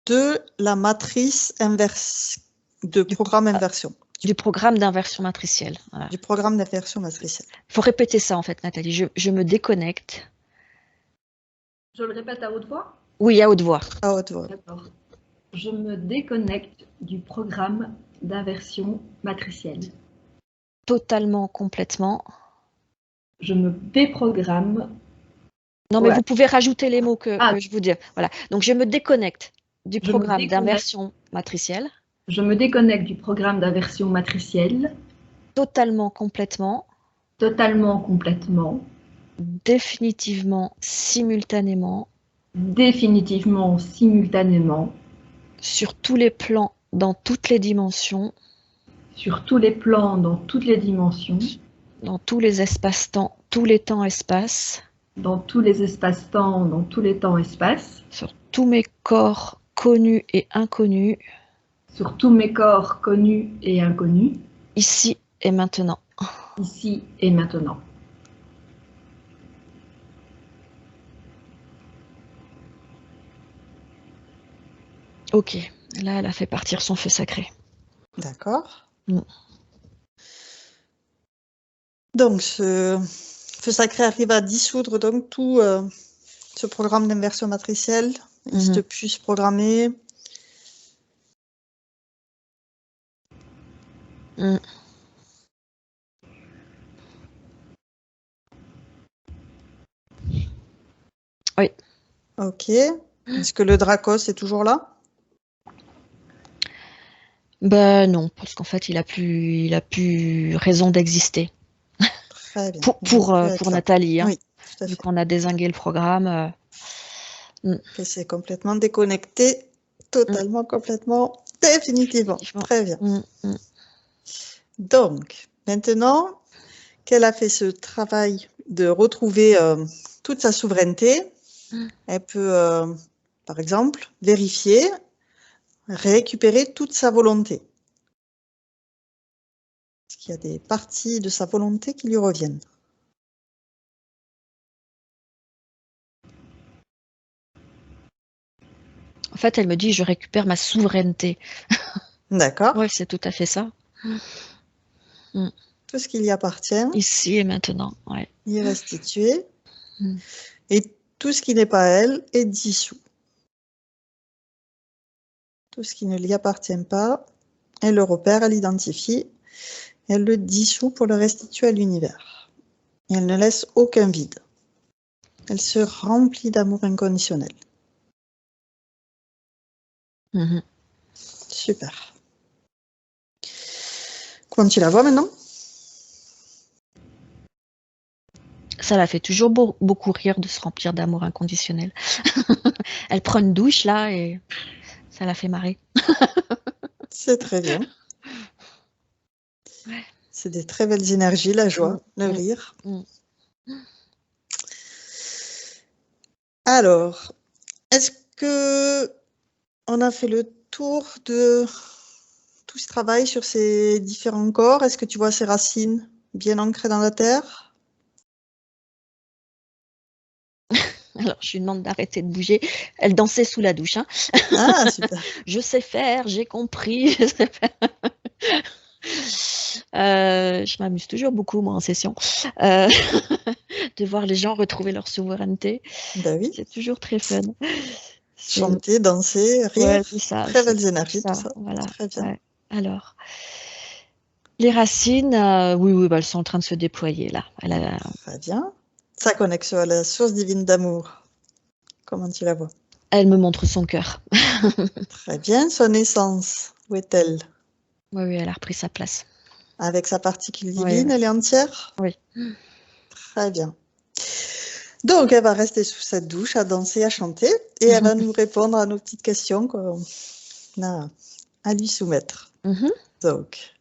de la matrice inverse, de programme inversion? Du programme d'inversion matricielle. Voilà. Du programme d'inversion matricielle. Il faut répéter ça en fait, Nathalie. Je me déconnecte. Je le répète à haute voix? Oui, à haute voix. À haute voix. D'accord. Je me déconnecte du programme d'inversion matricielle. Totalement, complètement. Je me déprogramme. Non, mais vous pouvez rajouter les mots que je vous dis. Voilà. Donc, je me déconnecte du programme d'inversion matricielle. Je me déconnecte du programme d'inversion matricielle. Totalement, complètement. Totalement, complètement. Définitivement, simultanément. Définitivement, simultanément. Sur tous les plans, dans toutes les dimensions. Sur tous les plans, dans toutes les dimensions. Dans tous les espaces-temps, tous les temps-espaces. Dans tous les espaces-temps, dans tous les temps-espaces. Sur tous mes corps connus et inconnus. Sur tous mes corps connus et inconnus. Ici et maintenant. Ici et maintenant. Ok, là elle a fait partir son feu sacré. D'accord. Donc ce feu sacré arrive à dissoudre donc tout ce programme d'inversion matricielle, cette puce programmée. Oui. Ok. Est-ce que le Dracos est toujours là? Ben non, parce qu'en fait, il a plus raison d'exister. Très bien. Pour Nathalie, oui, tout à vu fait. qu'on a dézingué le programme. Que c'est complètement déconnecté, totalement, complètement, définitivement. Très bien. Donc, maintenant qu'elle a fait ce travail de retrouver toute sa souveraineté, Elle peut, par exemple, vérifier, récupérer toute sa volonté. Parce qu'il y a des parties de sa volonté qui lui reviennent. En fait, elle me dit, je récupère ma souveraineté. D'accord. Oui, c'est tout à fait ça. Tout ce qui lui appartient. Ici et maintenant, ouais. Il est restitué. Mm. Et tout ce qui n'est pas elle est dissous. Tout ce qui ne lui appartient pas, elle le repère, elle l'identifie, elle le dissout pour le restituer à l'univers. Et elle ne laisse aucun vide. Elle se remplit d'amour inconditionnel. Mhm. Super. Comment tu la vois maintenant? Ça la fait toujours beaucoup rire de se remplir d'amour inconditionnel. Elle prend une douche là et ça la fait marrer. C'est très bien. C'est des très belles énergies, la joie, le rire. Alors, est-ce que on a fait le tour de tout ce travail sur ces différents corps? Est-ce que tu vois ces racines bien ancrées dans la terre? Alors, je lui demande d'arrêter de bouger. Elle dansait sous la douche. Hein. Ah, super. Je sais faire, j'ai compris. Je m'amuse toujours beaucoup, moi, en session, de voir les gens retrouver leur souveraineté. Ben oui. C'est toujours très fun. Chanter, danser, rire, ouais, c'est ça, très belles énergies, ça, tout ça. voilà. Très bien. Ouais. Alors, les racines, oui, bah, elles sont en train de se déployer là. Très bien. Sa connexion à la source divine d'amour. Comment tu la vois? Elle me montre son cœur. Très bien. Son essence, où est-elle? Oui, elle a repris sa place. Avec sa particule Oui, divine, oui. elle est entière? Oui. Très bien. Donc, elle va rester sous cette douche à danser, à chanter, et elle va nous répondre à nos petites questions qu'on a à lui soumettre. Donc,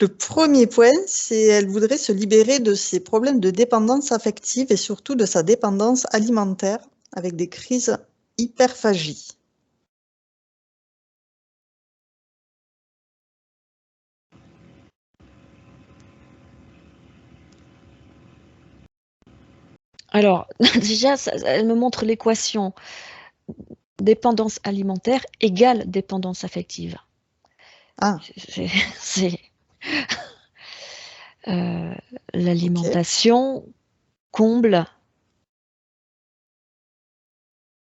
le premier point, c'est elle voudrait se libérer de ses problèmes de dépendance affective et surtout de sa dépendance alimentaire avec des crises hyperphagie. Alors, déjà, elle me montre l'équation dépendance alimentaire égale dépendance affective. Ah, C'est l'alimentation comble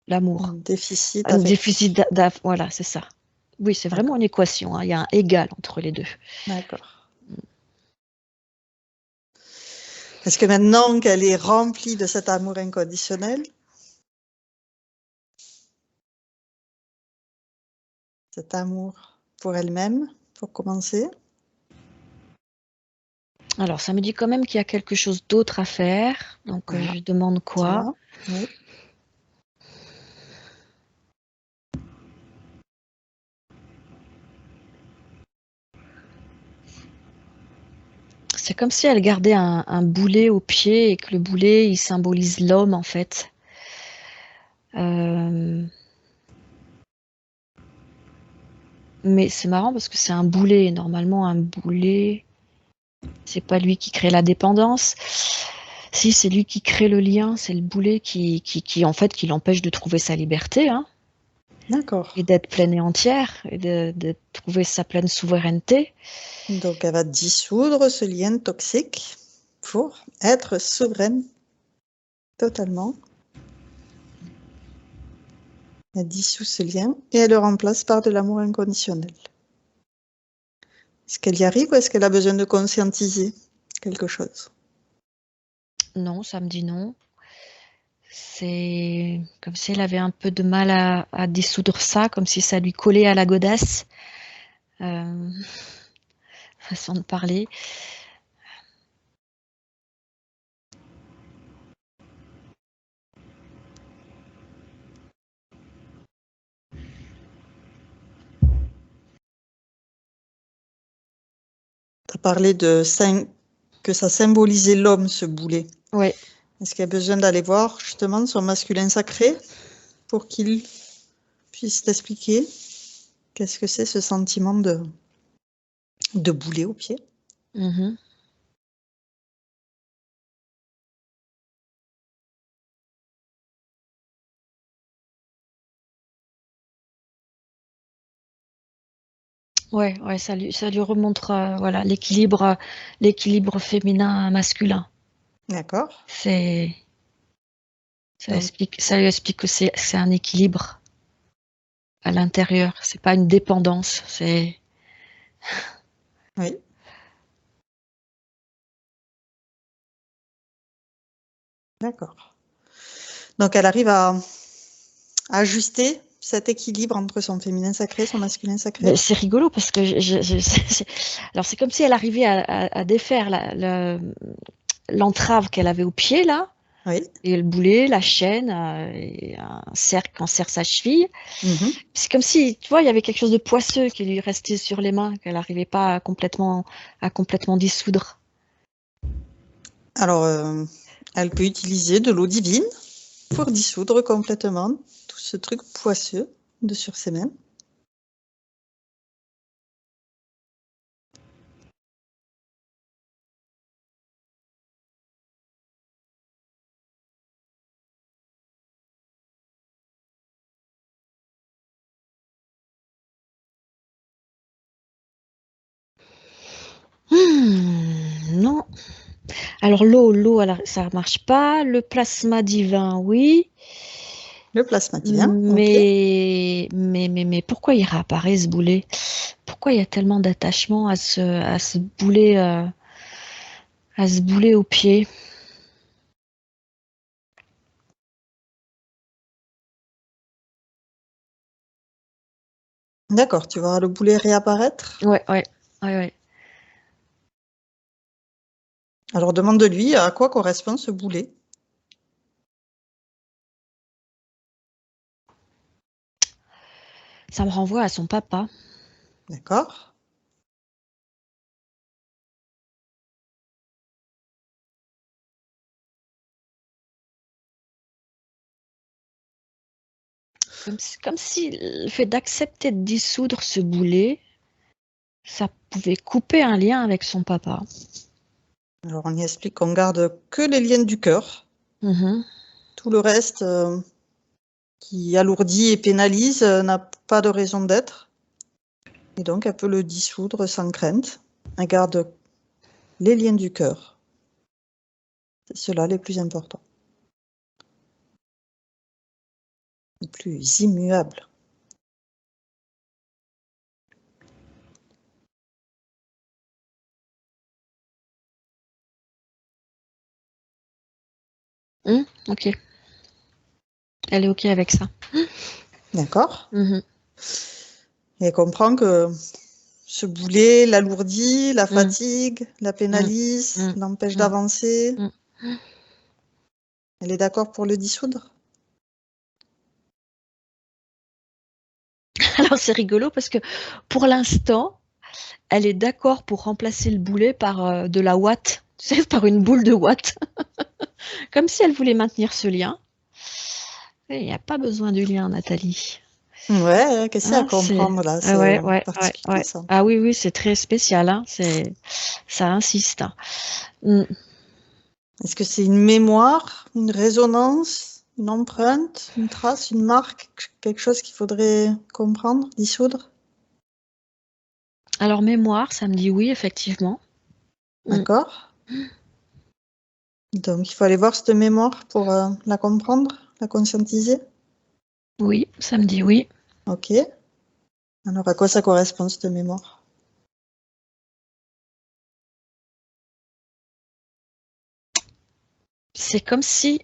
l'amour. un déficit Un affectif. déficit voilà, c'est ça. Oui, c'est vraiment une équation. Hein. Il y a un égal entre les deux. D'accord. Est-ce que maintenant qu'elle est remplie de cet amour inconditionnel, cet amour pour elle-même, pour commencer? Alors, ça me dit quand même qu'il y a quelque chose d'autre à faire. Donc, je lui demande quoi. Oui. C'est comme si elle gardait un boulet au pied et que le boulet, il symbolise l'homme, en fait. Mais c'est marrant parce que c'est un boulet. Normalement, un boulet, c'est pas lui qui crée la dépendance. Si, c'est lui qui crée le lien. C'est le boulet qui en fait, qui l'empêche de trouver sa liberté. Hein. D'accord. Et d'être pleine et entière. Et de trouver sa pleine souveraineté. Donc, elle va dissoudre ce lien toxique pour être souveraine totalement. Elle dissout ce lien et elle le remplace par de l'amour inconditionnel. Est-ce qu'elle y arrive ou est-ce qu'elle a besoin de conscientiser quelque chose? Non, ça me dit non. C'est comme si elle avait un peu de mal à dissoudre ça, comme si ça lui collait à la godasse. Façon de parler. Tu as parlé de que ça symbolisait l'homme, ce boulet. Oui. Est-ce qu'il y a besoin d'aller voir justement son masculin sacré pour qu'il puisse t'expliquer qu'est-ce que c'est ce sentiment de boulet au pied? Mhm. Ouais, ouais, ça lui remontre voilà, l'équilibre féminin-masculin. D'accord. Ça Donc, lui explique que c'est un équilibre à l'intérieur. C'est pas une dépendance. oui. D'accord. Donc, elle arrive à ajuster cet équilibre entre son féminin sacré, son masculin sacré. Mais c'est rigolo parce que alors c'est comme si elle arrivait à défaire l'entrave qu'elle avait au pied là, Oui. et le boulet, la chaîne, et un cercle en serre sa cheville. Mhm. C'est comme si, tu vois, il y avait quelque chose de poisseux qui lui restait sur les mains, qu'elle n'arrivait pas à complètement dissoudre. Alors, elle peut utiliser de l'eau divine pour dissoudre complètement tout ce truc poisseux de sur ses mains. Non. Alors l'eau, alors, ça marche pas. Le plasma divin, oui. Le plasma divin, ok. Mais pourquoi il réapparaît ce boulet? Pourquoi il y a tellement d'attachement à ce boulet au pied? D'accord, tu vois le boulet réapparaître. Ouais, ouais, ouais, ouais. Alors demande-lui à quoi correspond ce boulet. Ça me renvoie à son papa. D'accord. Comme si le fait d'accepter de dissoudre ce boulet, ça pouvait couper un lien avec son papa. Alors on y explique qu'on garde que les liens du cœur. Mhm. Tout le reste qui alourdit et pénalise n'a pas de raison d'être. Et donc elle peut le dissoudre sans crainte. Elle garde les liens du cœur. C'est ceux-là les plus importants. Les plus immuables. Ok. Elle est ok avec ça. D'accord. Mhm. Et elle comprend que ce boulet l'alourdit, la Mm. fatigue, la pénalise, Mm. l'empêche Mm. d'avancer. Mm. Elle est d'accord pour le dissoudre? Alors c'est rigolo parce que pour l'instant, elle est d'accord pour remplacer le boulet par de la ouate, tu sais, par une boule de ouate, comme si elle voulait maintenir ce lien. Il n'y a pas besoin du lien, Nathalie. Ouais, qu'est-ce qu'il y a à Hein, comprendre là? C'est ouais, ouais, ouais, particulier ouais. ça. Ah oui, oui, c'est très spécial, hein. Ça insiste. Mm. Est-ce que c'est une mémoire, une résonance, une empreinte, une trace, une marque, quelque chose qu'il faudrait comprendre, dissoudre? Alors mémoire, ça me dit oui, effectivement. Mm. D'accord? Donc il faut aller voir cette mémoire pour la comprendre, la conscientiser. Oui, ça me dit oui. Ok. Alors à quoi ça correspond cette mémoire? C'est comme si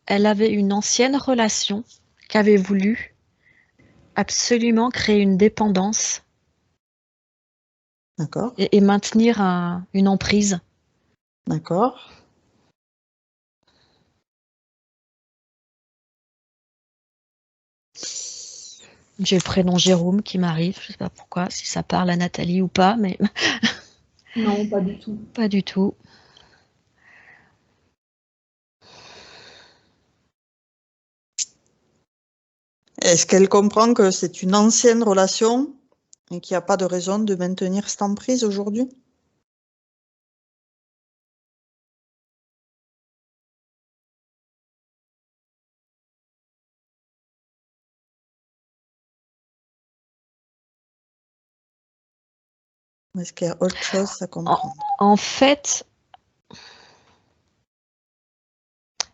elle avait une ancienne relation qui avait voulu absolument créer une dépendance D'accord? et maintenir une emprise. D'accord? J'ai le prénom Jérôme qui m'arrive, je sais pas pourquoi, si ça parle à Nathalie ou pas, mais Non, pas du tout. pas du tout. Est-ce qu'elle comprend que c'est une ancienne relation et qu'il n'y a pas de raison de maintenir cette emprise aujourd'hui? Est-ce qu'il y a autre chose à comprendre? En fait,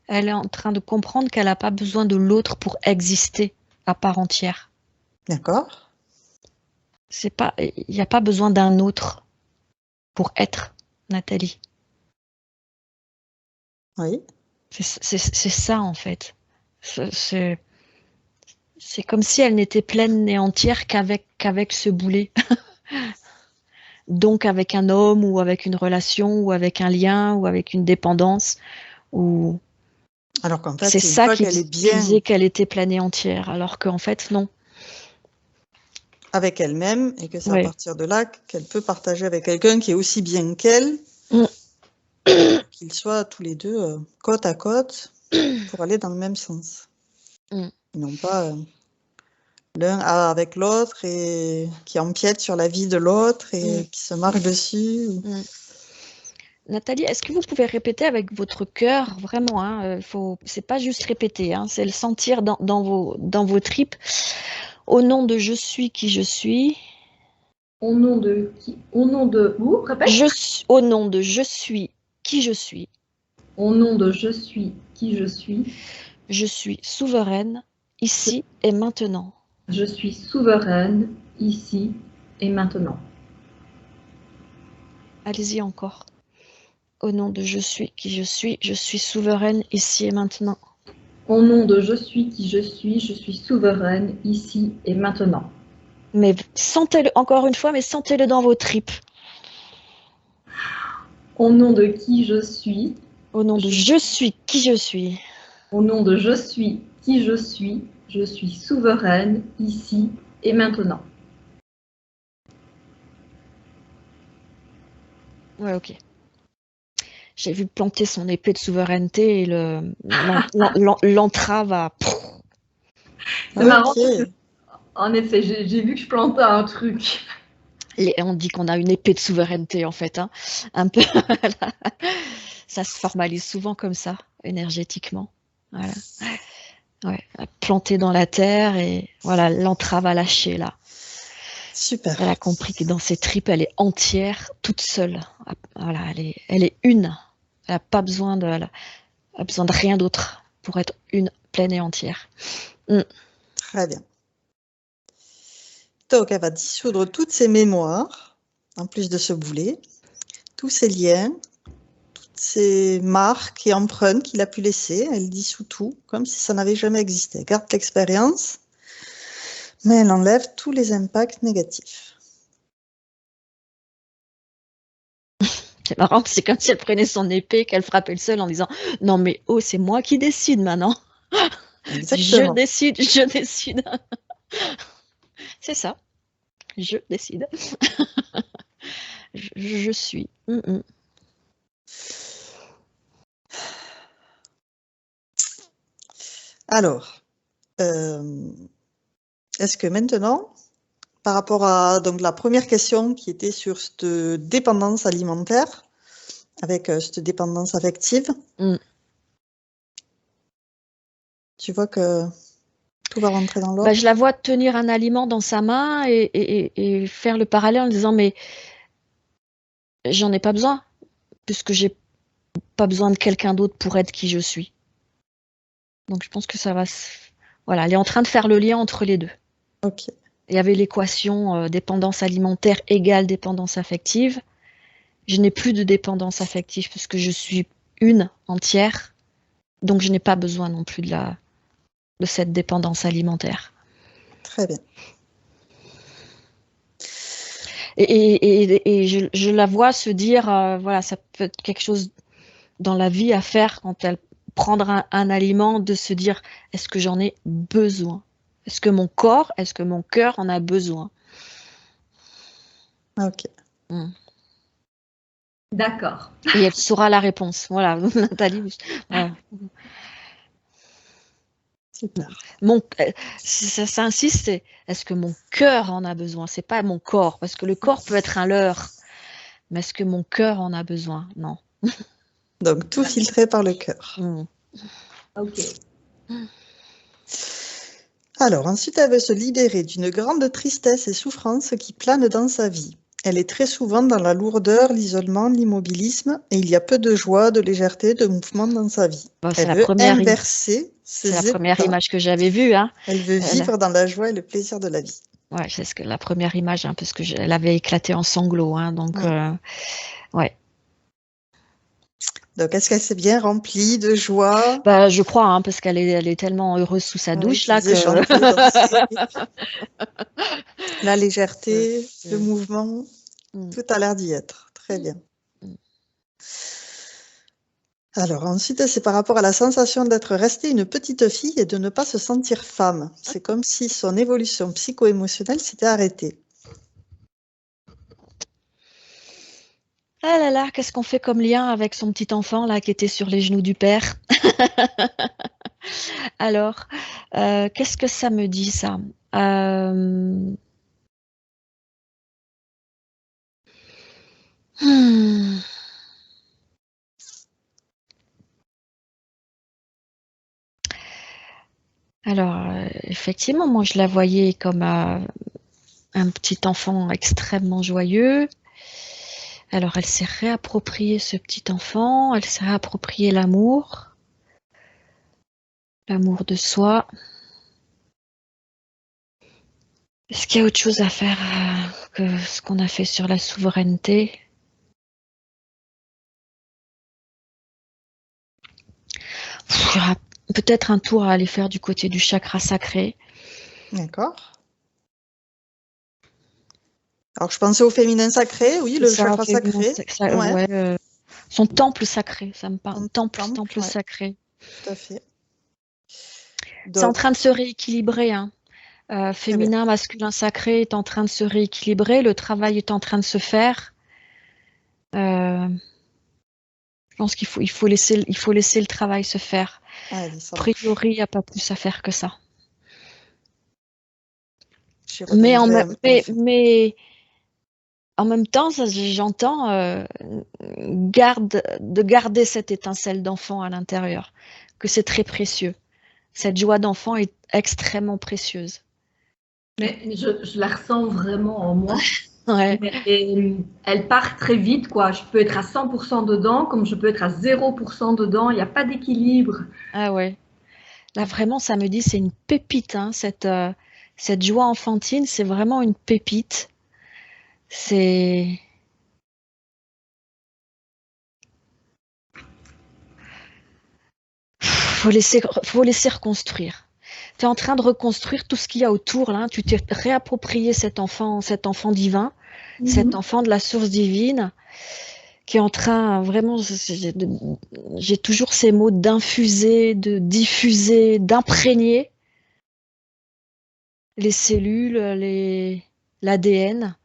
elle est en train de comprendre qu'elle n'a pas besoin de l'autre pour exister à part entière. D'accord. Il n'y a pas besoin d'un autre pour être Nathalie. Oui. C'est ça en fait. C'est comme si elle n'était pleine et entière qu'avec ce boulet. Donc avec un homme ou avec une relation ou avec un lien ou avec une dépendance. Ou Alors qu'en fait, c'est une ça fois qui qu'elle est bien disait qu'elle était pleine et entière, alors qu'en fait non. avec elle-même et que c'est à Ouais. partir de là qu'elle peut partager avec quelqu'un qui est aussi bien qu'elle, qu'ils soient tous les deux côte à côte pour aller dans le même sens. Mm. Ils n'ont pas l'un avec l'autre et qui empiète sur la vie de l'autre et qui se marche dessus. Nathalie, est-ce que vous pouvez répéter avec votre cœur, vraiment, hein, c'est pas juste répéter, hein, c'est le sentir dans vos tripes. Au nom de je suis qui je suis. Au nom de qui? Au nom de où? Répète. Au nom de je suis qui je suis. Au nom de je suis qui je suis. Je suis souveraine ici et maintenant. Je suis souveraine ici et maintenant. Allez-y encore. Au nom de je suis qui je suis souveraine ici et maintenant. Au nom de je suis qui je suis souveraine ici et maintenant. Mais sentez-le encore une fois, mais sentez-le dans vos tripes. Au nom de qui je suis. Au nom de je suis qui je suis. Au nom de je suis qui je suis souveraine ici et maintenant. Ouais, ok. J'ai vu planter son épée de souveraineté et l'entrave à... C'est marrant parce que, en effet, j'ai vu que je plantais un truc. On dit qu'on a une épée de souveraineté, en fait. Hein. Un peu. Ça se formalise souvent comme ça, énergétiquement. Voilà. Ouais. Planter dans la terre et voilà, l'entrave à lâcher, là. Super. Elle a compris que dans ses tripes, elle est entière, toute seule. Voilà, elle est une. Elle n'a pas besoin elle a besoin de rien d'autre pour être une, pleine et entière. Très bien. Donc, elle va dissoudre toutes ses mémoires, en plus de ce boulet, tous ses liens, toutes ses marques et empreintes qu'il a pu laisser. Elle dissout tout, comme si ça n'avait jamais existé. Elle garde l'expérience, mais elle enlève tous les impacts négatifs. C'est marrant, c'est comme si elle prenait son épée, qu'elle frappait le sol en disant « Non mais oh, c'est moi qui décide maintenant. Exactement. Je décide, je décide. » C'est ça, je décide. Je suis. Alors, est-ce que maintenant, par rapport à donc, la première question qui était sur cette dépendance alimentaire, avec cette dépendance affective, tu vois que tout va rentrer dans l'ordre? Bah, je la vois tenir un aliment dans sa main et faire le parallèle en disant « Mais j'en ai pas besoin, puisque j'ai pas besoin de quelqu'un d'autre pour être qui je suis. » Donc je pense que ça va... Voilà, elle est en train de faire le lien entre les deux. Ok. Il y avait l'équation dépendance alimentaire égale dépendance affective. Je n'ai plus de dépendance affective puisque je suis une entière. Donc je n'ai pas besoin non plus de cette dépendance alimentaire. Très bien. Et je la vois se dire, voilà, ça peut être quelque chose dans la vie à faire quand elle prendra un aliment, de se dire, est-ce que j'en ai besoin? Est-ce que mon corps, est-ce que mon cœur en a besoin? Ok. D'accord. Et elle saura la réponse. Voilà, Nathalie. Voilà. Super. Ça insiste, c'est est-ce que mon cœur en a besoin? C'est pas mon corps, parce que le corps peut être un leurre, mais est-ce que mon cœur en a besoin? Non. Donc, tout filtré par le cœur. Ok. Alors, ensuite, elle veut se libérer d'une grande tristesse et souffrance qui planent dans sa vie. Elle est très souvent dans la lourdeur, l'isolement, l'immobilisme, et il y a peu de joie, de légèreté, de mouvement dans sa vie. Bon, Elle veut inverser ces c'est la première états. image que j'avais vue. Hein. Elle veut vivre dans la joie et le plaisir de la vie. Ouais, c'est la première image, hein, parce que elle avait éclaté en sanglots. Hein, donc, ouais. Donc, est-ce qu'elle s'est bien remplie de joie? Bah, je crois, hein, parce qu'elle est tellement heureuse sous sa douche là que. Chanter, danser. La légèreté, le mouvement, tout a l'air d'y être. Très bien. Alors ensuite, c'est par rapport à la sensation d'être restée une petite fille et de ne pas se sentir femme. C'est comme si son évolution psycho-émotionnelle s'était arrêtée. Ah là là, qu'est-ce qu'on fait comme lien avec son petit enfant là qui était sur les genoux du père? Alors, qu'est-ce que ça me dit ça? Alors, effectivement, moi je la voyais comme un petit enfant extrêmement joyeux. Alors, elle s'est réappropriée ce petit enfant, elle s'est réappropriée l'amour de soi. Est-ce qu'il y a autre chose à faire que ce qu'on a fait sur la souveraineté? Il y aura peut-être un tour à aller faire du côté du chakra sacré. D'accord. Alors, je pensais au féminin sacré, oui, le chakra sacré. Ouais, son temple sacré, ça me parle. Temple ouais. sacré. Tout à fait. C'est en train de se rééquilibrer. Hein. Féminin, masculin sacré est en train de se rééquilibrer. Le travail est en train de se faire. Je pense qu'il faut laisser le travail se faire. Allez, A priori, il n'y a pas plus à faire que ça. Mais en même temps, j'entends garder cette étincelle d'enfant à l'intérieur, que c'est très précieux. Cette joie d'enfant est extrêmement précieuse. Mais je la ressens vraiment en moi. Ouais. Et elle part très vite, quoi. Je peux être à 100% dedans, comme je peux être à 0% dedans. Il n'y a pas d'équilibre. Ah ouais. Là, vraiment, ça me dit, c'est une pépite, hein, cette joie enfantine, c'est vraiment une pépite. C'est... Faut laisser reconstruire. Tu es en train de reconstruire tout ce qu'il y a autour, là. Tu t'es réapproprié cet enfant divin, cet enfant de la source divine, qui est en train, vraiment, j'ai toujours ces mots d'infuser, de diffuser, d'imprégner les cellules, l'ADN.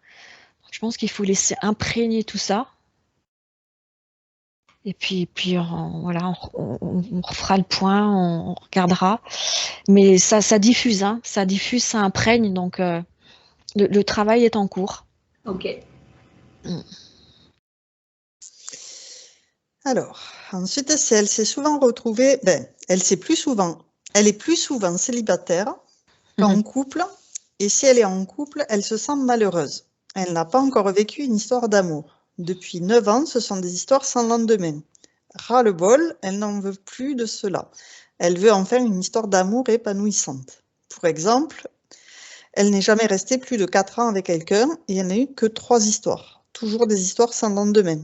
Je pense qu'il faut laisser imprégner tout ça. Et puis voilà, on refera le point, on regardera. Mais ça diffuse, hein, ça diffuse, ça imprègne. Donc le travail est en cours. Ok. Alors, ensuite, si elle s'est souvent retrouvée, elle est plus souvent célibataire qu'en couple. Et si elle est en couple, elle se sent malheureuse. Elle n'a pas encore vécu une histoire d'amour. Depuis 9 ans, ce sont des histoires sans lendemain. Ras-le-bol, elle n'en veut plus de cela. Elle veut en faire une histoire d'amour épanouissante. Pour exemple, elle n'est jamais restée plus de 4 ans avec quelqu'un et elle n'a eu que 3 histoires. Toujours des histoires sans lendemain.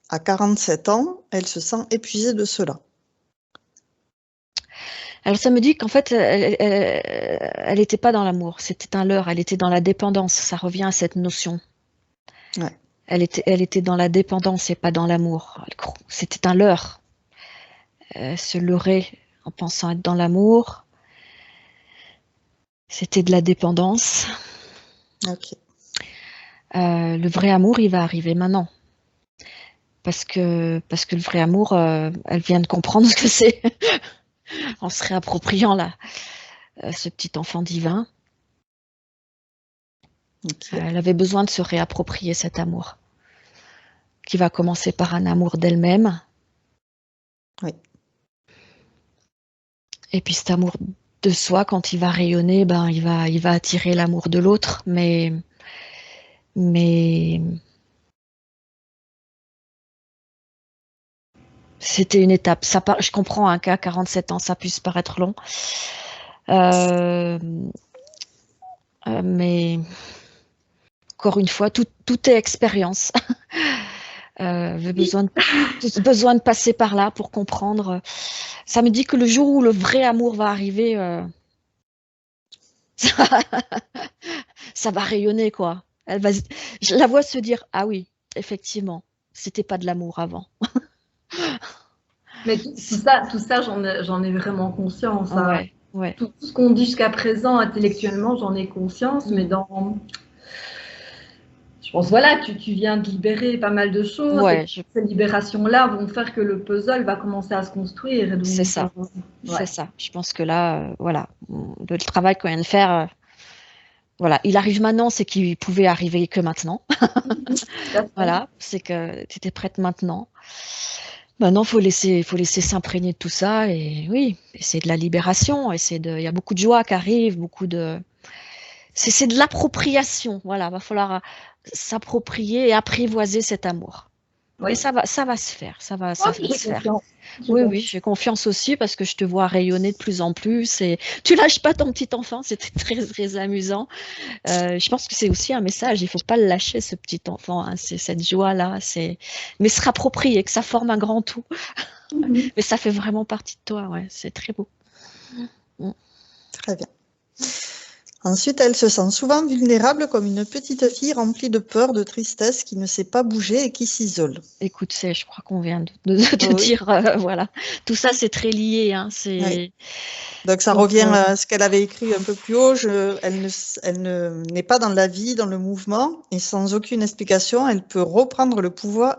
À 47 ans, elle se sent épuisée de cela. Alors ça me dit qu'en fait, elle n'était pas dans l'amour, c'était un leurre, elle était dans la dépendance, ça revient à cette notion. Ouais. Elle était dans la dépendance et pas dans l'amour. C'était un leurre. Elle se leurrait en pensant être dans l'amour. C'était de la dépendance. Ok. Le vrai amour, il va arriver maintenant. Parce que le vrai amour, elle vient de comprendre ce que c'est en se réappropriant ce petit enfant divin. Ok. Elle avait besoin de se réapproprier cet amour, qui va commencer par un amour d'elle-même. Oui. Et puis cet amour de soi, quand il va rayonner, ben, il va attirer l'amour de l'autre. Mais c'était une étape. Je comprends hein, qu'à 47 ans, ça puisse paraître long. Mais encore une fois, tout est expérience. J'ai besoin de passer par là pour comprendre. Ça me dit que le jour où le vrai amour va arriver, ça va rayonner, quoi. Je la vois se dire, ah oui, effectivement, c'était pas de l'amour avant. Mais tout ça, j'en ai vraiment conscience, hein. Ouais, ouais. Tout ce qu'on dit jusqu'à présent, intellectuellement, j'en ai conscience, mais je pense, voilà, tu viens de libérer pas mal de choses, et Ouais, ces libérations-là vont faire que le puzzle va commencer à se construire. Et c'est donc, ça. ouais. C'est ça. Je pense que là, voilà, le travail qu'on vient de faire, voilà, il arrive maintenant, c'est qu'il pouvait arriver que maintenant. Voilà, c'est que tu étais prête maintenant. Maintenant, faut laisser s'imprégner de tout ça et oui, et c'est de la libération et il y a beaucoup de joie qui arrive, c'est de l'appropriation. Voilà, va falloir s'approprier et apprivoiser cet amour. Mais Oui. ça va se faire, ça Oh, va j'ai se faire. confiance. J'ai Oui, confiance. oui, j'ai confiance aussi parce que je te vois rayonner de plus en plus et tu lâches pas ton petit enfant, c'était très, très amusant. Je pense que c'est aussi un message, il faut pas le lâcher, ce petit enfant, hein, c'est cette joie-là, mais se rapproprier, que ça forme un grand tout. Mais ça fait vraiment partie de toi, ouais, c'est très beau. Mm. Très bien. Ensuite, elle se sent souvent vulnérable comme une petite fille remplie de peur, de tristesse, qui ne sait pas bouger et qui s'isole. Écoute, je crois qu'on vient de Oui. dire, voilà, tout ça c'est très lié, hein, Oui. Donc ça Donc, revient à ce qu'elle avait écrit un peu plus haut. Elle n'est pas dans la vie, dans le mouvement, et sans aucune explication, elle peut reprendre le pouvoir.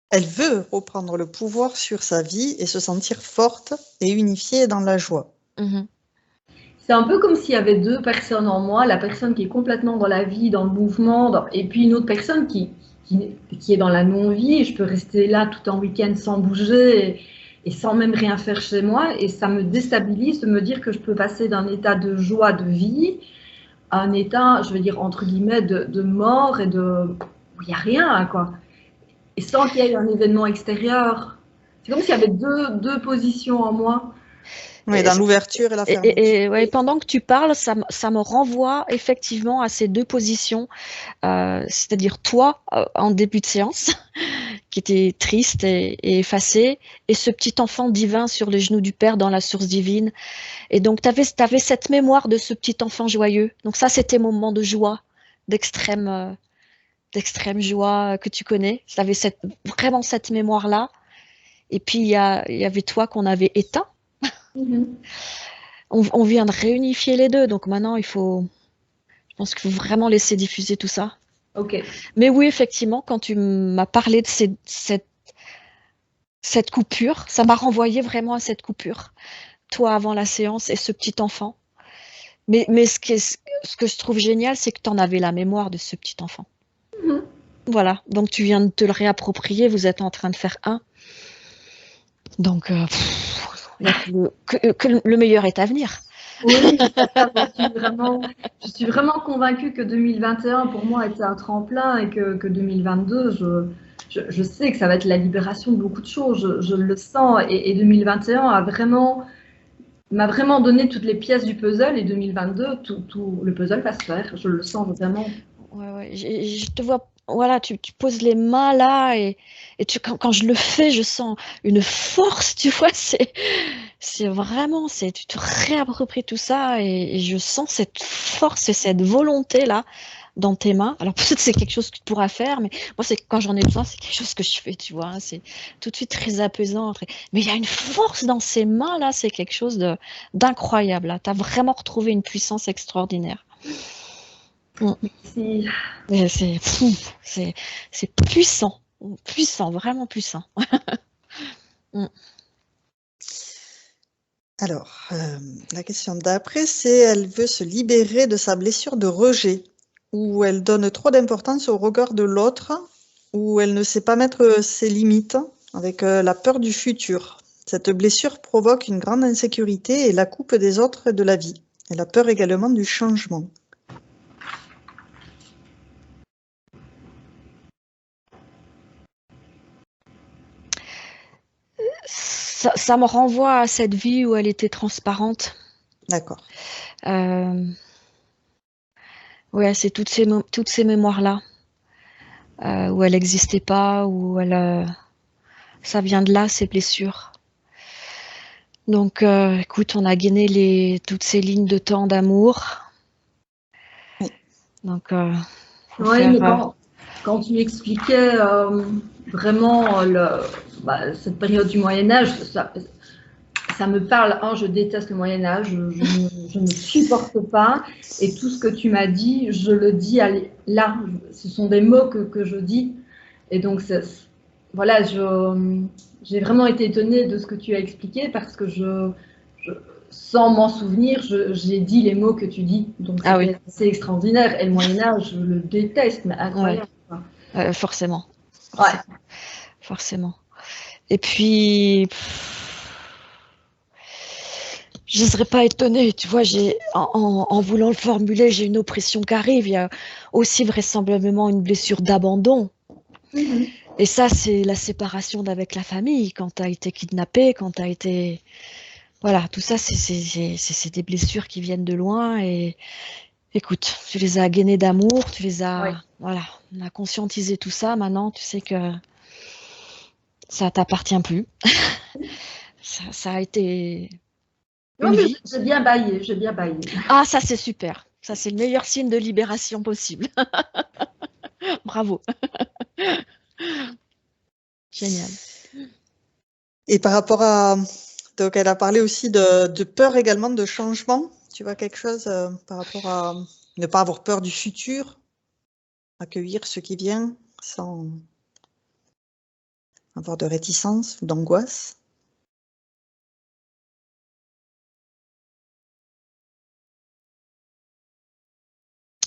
Elle veut reprendre le pouvoir sur sa vie et se sentir forte et unifiée dans la joie. C'est un peu comme s'il y avait deux personnes en moi, la personne qui est complètement dans la vie, dans le mouvement, et puis une autre personne qui est dans la non-vie. Je peux rester là tout un week-end sans bouger et sans même rien faire chez moi. Et ça me déstabilise de me dire que je peux passer d'un état de joie, de vie, à un état, je vais dire, entre guillemets, de mort et où il n'y a rien, quoi. Et sans qu'il y ait un événement extérieur. C'est comme s'il y avait deux positions en moi. Oui, dans l'ouverture et la fermeture. et ouais, pendant que tu parles, ça me renvoie effectivement à ces deux positions, c'est-à-dire toi en début de séance, qui était triste et effacé, et ce petit enfant divin sur les genoux du Père dans la source divine. Et donc, tu avais cette mémoire de ce petit enfant joyeux. Donc ça, c'était mon moment de joie, d'extrême d'extrême joie que tu connais. Tu avais vraiment cette mémoire-là. Et puis, il y avait toi qu'on avait éteint. On vient de réunifier les deux. Donc maintenant, je pense qu'il faut vraiment laisser diffuser tout ça. Ok. Mais oui, effectivement, quand tu m'as parlé de cette coupure, ça m'a renvoyé vraiment à cette coupure. Toi avant la séance et ce petit enfant. Mais ce que je trouve génial, c'est que tu en avais la mémoire de ce petit enfant. Voilà, donc tu viens de te le réapproprier, vous êtes en train de faire un. Donc, que le meilleur est à venir. Oui, je suis vraiment convaincue que 2021 pour moi était un tremplin et que 2022, je sais que ça va être la libération de beaucoup de choses. Je le sens et 2021 m'a vraiment donné toutes les pièces du puzzle et 2022, tout le puzzle va se faire. Je le sens vraiment. Ouais, ouais. Je te vois, voilà, tu poses les mains là et quand je le fais, je sens une force, tu vois, c'est vraiment, tu te réappropries tout ça et je sens cette force et cette volonté là dans tes mains. Alors peut-être c'est quelque chose que tu pourras faire, mais moi c'est quand j'en ai besoin, c'est quelque chose que je fais, tu vois, hein. C'est tout de suite très apaisant. Mais il y a une force dans ces mains là, c'est quelque chose d'incroyable là. Tu as vraiment retrouvé une puissance extraordinaire. Mm. Si. C'est fou, c'est puissant, puissant, vraiment puissant. Mm. Alors, la question d'après, c'est elle veut se libérer de sa blessure de rejet, où elle donne trop d'importance au regard de l'autre, où elle ne sait pas mettre ses limites, avec la peur du futur. Cette blessure provoque une grande insécurité et la coupe des autres et de la vie. Elle a peur également du changement. Ça me renvoie à cette vie où elle était transparente. D'accord. Ouais, c'est toutes ces mémoires-là, où elle n'existait pas, où ça vient de là, ces blessures. Donc, écoute, on a gainé toutes ces lignes de temps d'amour. Oui. Donc, Oui, mais quand tu expliquais vraiment cette période du Moyen-Âge, ça me parle. Je déteste le Moyen-Âge, je ne supporte pas. Et tout ce que tu m'as dit, je le dis là. Ce sont des mots que je dis. Et donc, voilà, j'ai vraiment été étonnée de ce que tu as expliqué parce que sans m'en souvenir, j'ai dit les mots que tu dis. Donc, c'était assez extraordinaire. Et le Moyen-Âge, je le déteste, mais incroyable. Ouais. Forcément. Ouais. Forcément. Et puis, je ne serais pas étonnée, tu vois, en voulant le formuler, j'ai une oppression qui arrive. Il y a aussi vraisemblablement une blessure d'abandon. Mm-hmm. Et ça, c'est la séparation d'avec la famille, quand tu as été kidnappé, quand tu as été... Voilà, tout ça, c'est des blessures qui viennent de loin. Et écoute, tu les as gainées d'amour, tu les as... Ouais. Voilà, on a conscientisé tout ça. Maintenant, tu sais que ça t'appartient plus. ça a été... Non, mais j'ai bien baillé, j'ai bien baillé. Ah, ça c'est super. Ça c'est le meilleur signe de libération possible. Bravo. Génial. Et par rapport à... Donc, elle a parlé aussi de peur également de changement. Tu vois quelque chose par rapport à ne pas avoir peur du futur, accueillir ce qui vient sans avoir de réticence ou d'angoisse?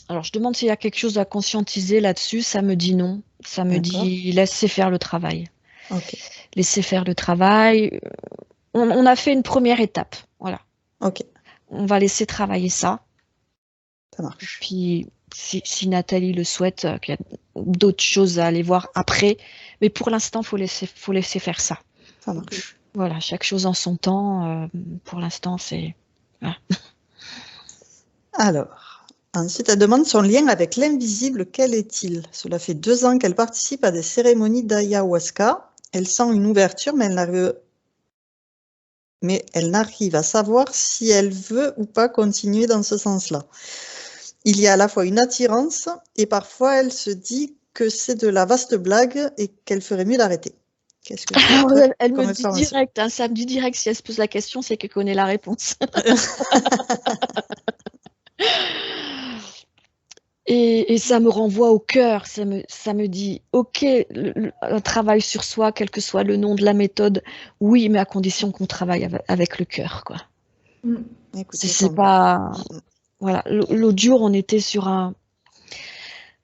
Alors, je demande s'il y a quelque chose à conscientiser là-dessus. Ça me dit non. Ça me dit laissez faire le travail. Ok. Laissez faire le travail. On a fait une première étape. Voilà. Ok. On va laisser travailler ça. Ça marche. Puis, si Nathalie le souhaite, qu'il y a d'autres choses à aller voir après. Mais pour l'instant, faut laisser faire ça. Ça marche. Voilà, chaque chose en son temps. Pour l'instant, c'est... Voilà. Alors, ensuite, elle demande son lien avec l'invisible, quel est-il? Cela fait 2 ans qu'elle participe à des cérémonies d'ayahuasca. Elle sent une ouverture, mais elle n'arrive à savoir si elle veut ou pas continuer dans ce sens-là. Il y a à la fois une attirance et parfois elle se dit que c'est de la vaste blague et qu'elle ferait mieux d'arrêter. Qu'est-ce que elle me dit direct, ça me dit direct, si elle se pose la question, c'est qu'elle connaît la réponse. Et ça me renvoie au cœur, ça me dit, ok, un travail sur soi, quel que soit le nom de la méthode, oui, mais à condition qu'on travaille avec le cœur, quoi. C'est pas... Voilà, l'autre jour, on était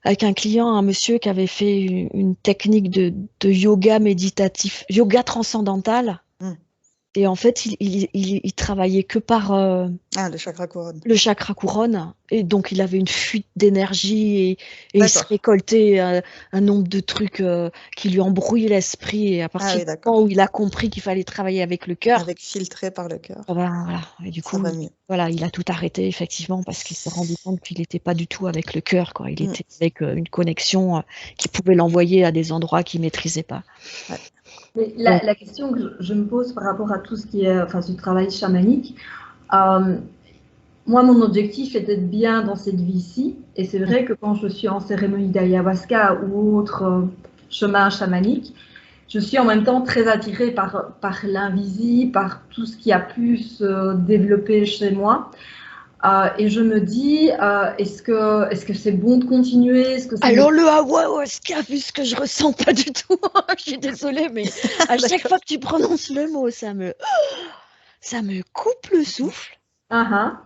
avec un client, un monsieur qui avait fait une technique de yoga méditatif, yoga transcendantal. Et en fait, il travaillait que par le chakra couronne. Le chakra couronne. Et donc, il avait une fuite d'énergie et il se récoltait un nombre de trucs qui lui embrouillaient l'esprit. Et à partir du moment où il a compris qu'il fallait travailler avec le cœur. Avec filtré par le cœur. Voilà. Et du coup, voilà, il a tout arrêté, effectivement, parce qu'il s'est rendu compte qu'il n'était pas du tout avec le cœur, quoi. Il était avec une connexion qui pouvait l'envoyer à des endroits qu'il ne maîtrisait pas. Ouais. Mais la question que je me pose par rapport à tout ce qui est, ce travail chamanique, moi, mon objectif est d'être bien dans cette vie-ci. Et c'est vrai que quand je suis en cérémonie d'ayahuasca ou autre chemin chamanique, je suis en même temps très attirée par l'invisible, par tout ce qui a pu se développer chez moi. Et je me dis, est-ce que c'est bon de continuer? Alors le ayahuasca, vu ce que je ressens pas du tout, je suis désolée, mais à chaque fois que tu prononces le mot, ça me coupe le souffle. Ah,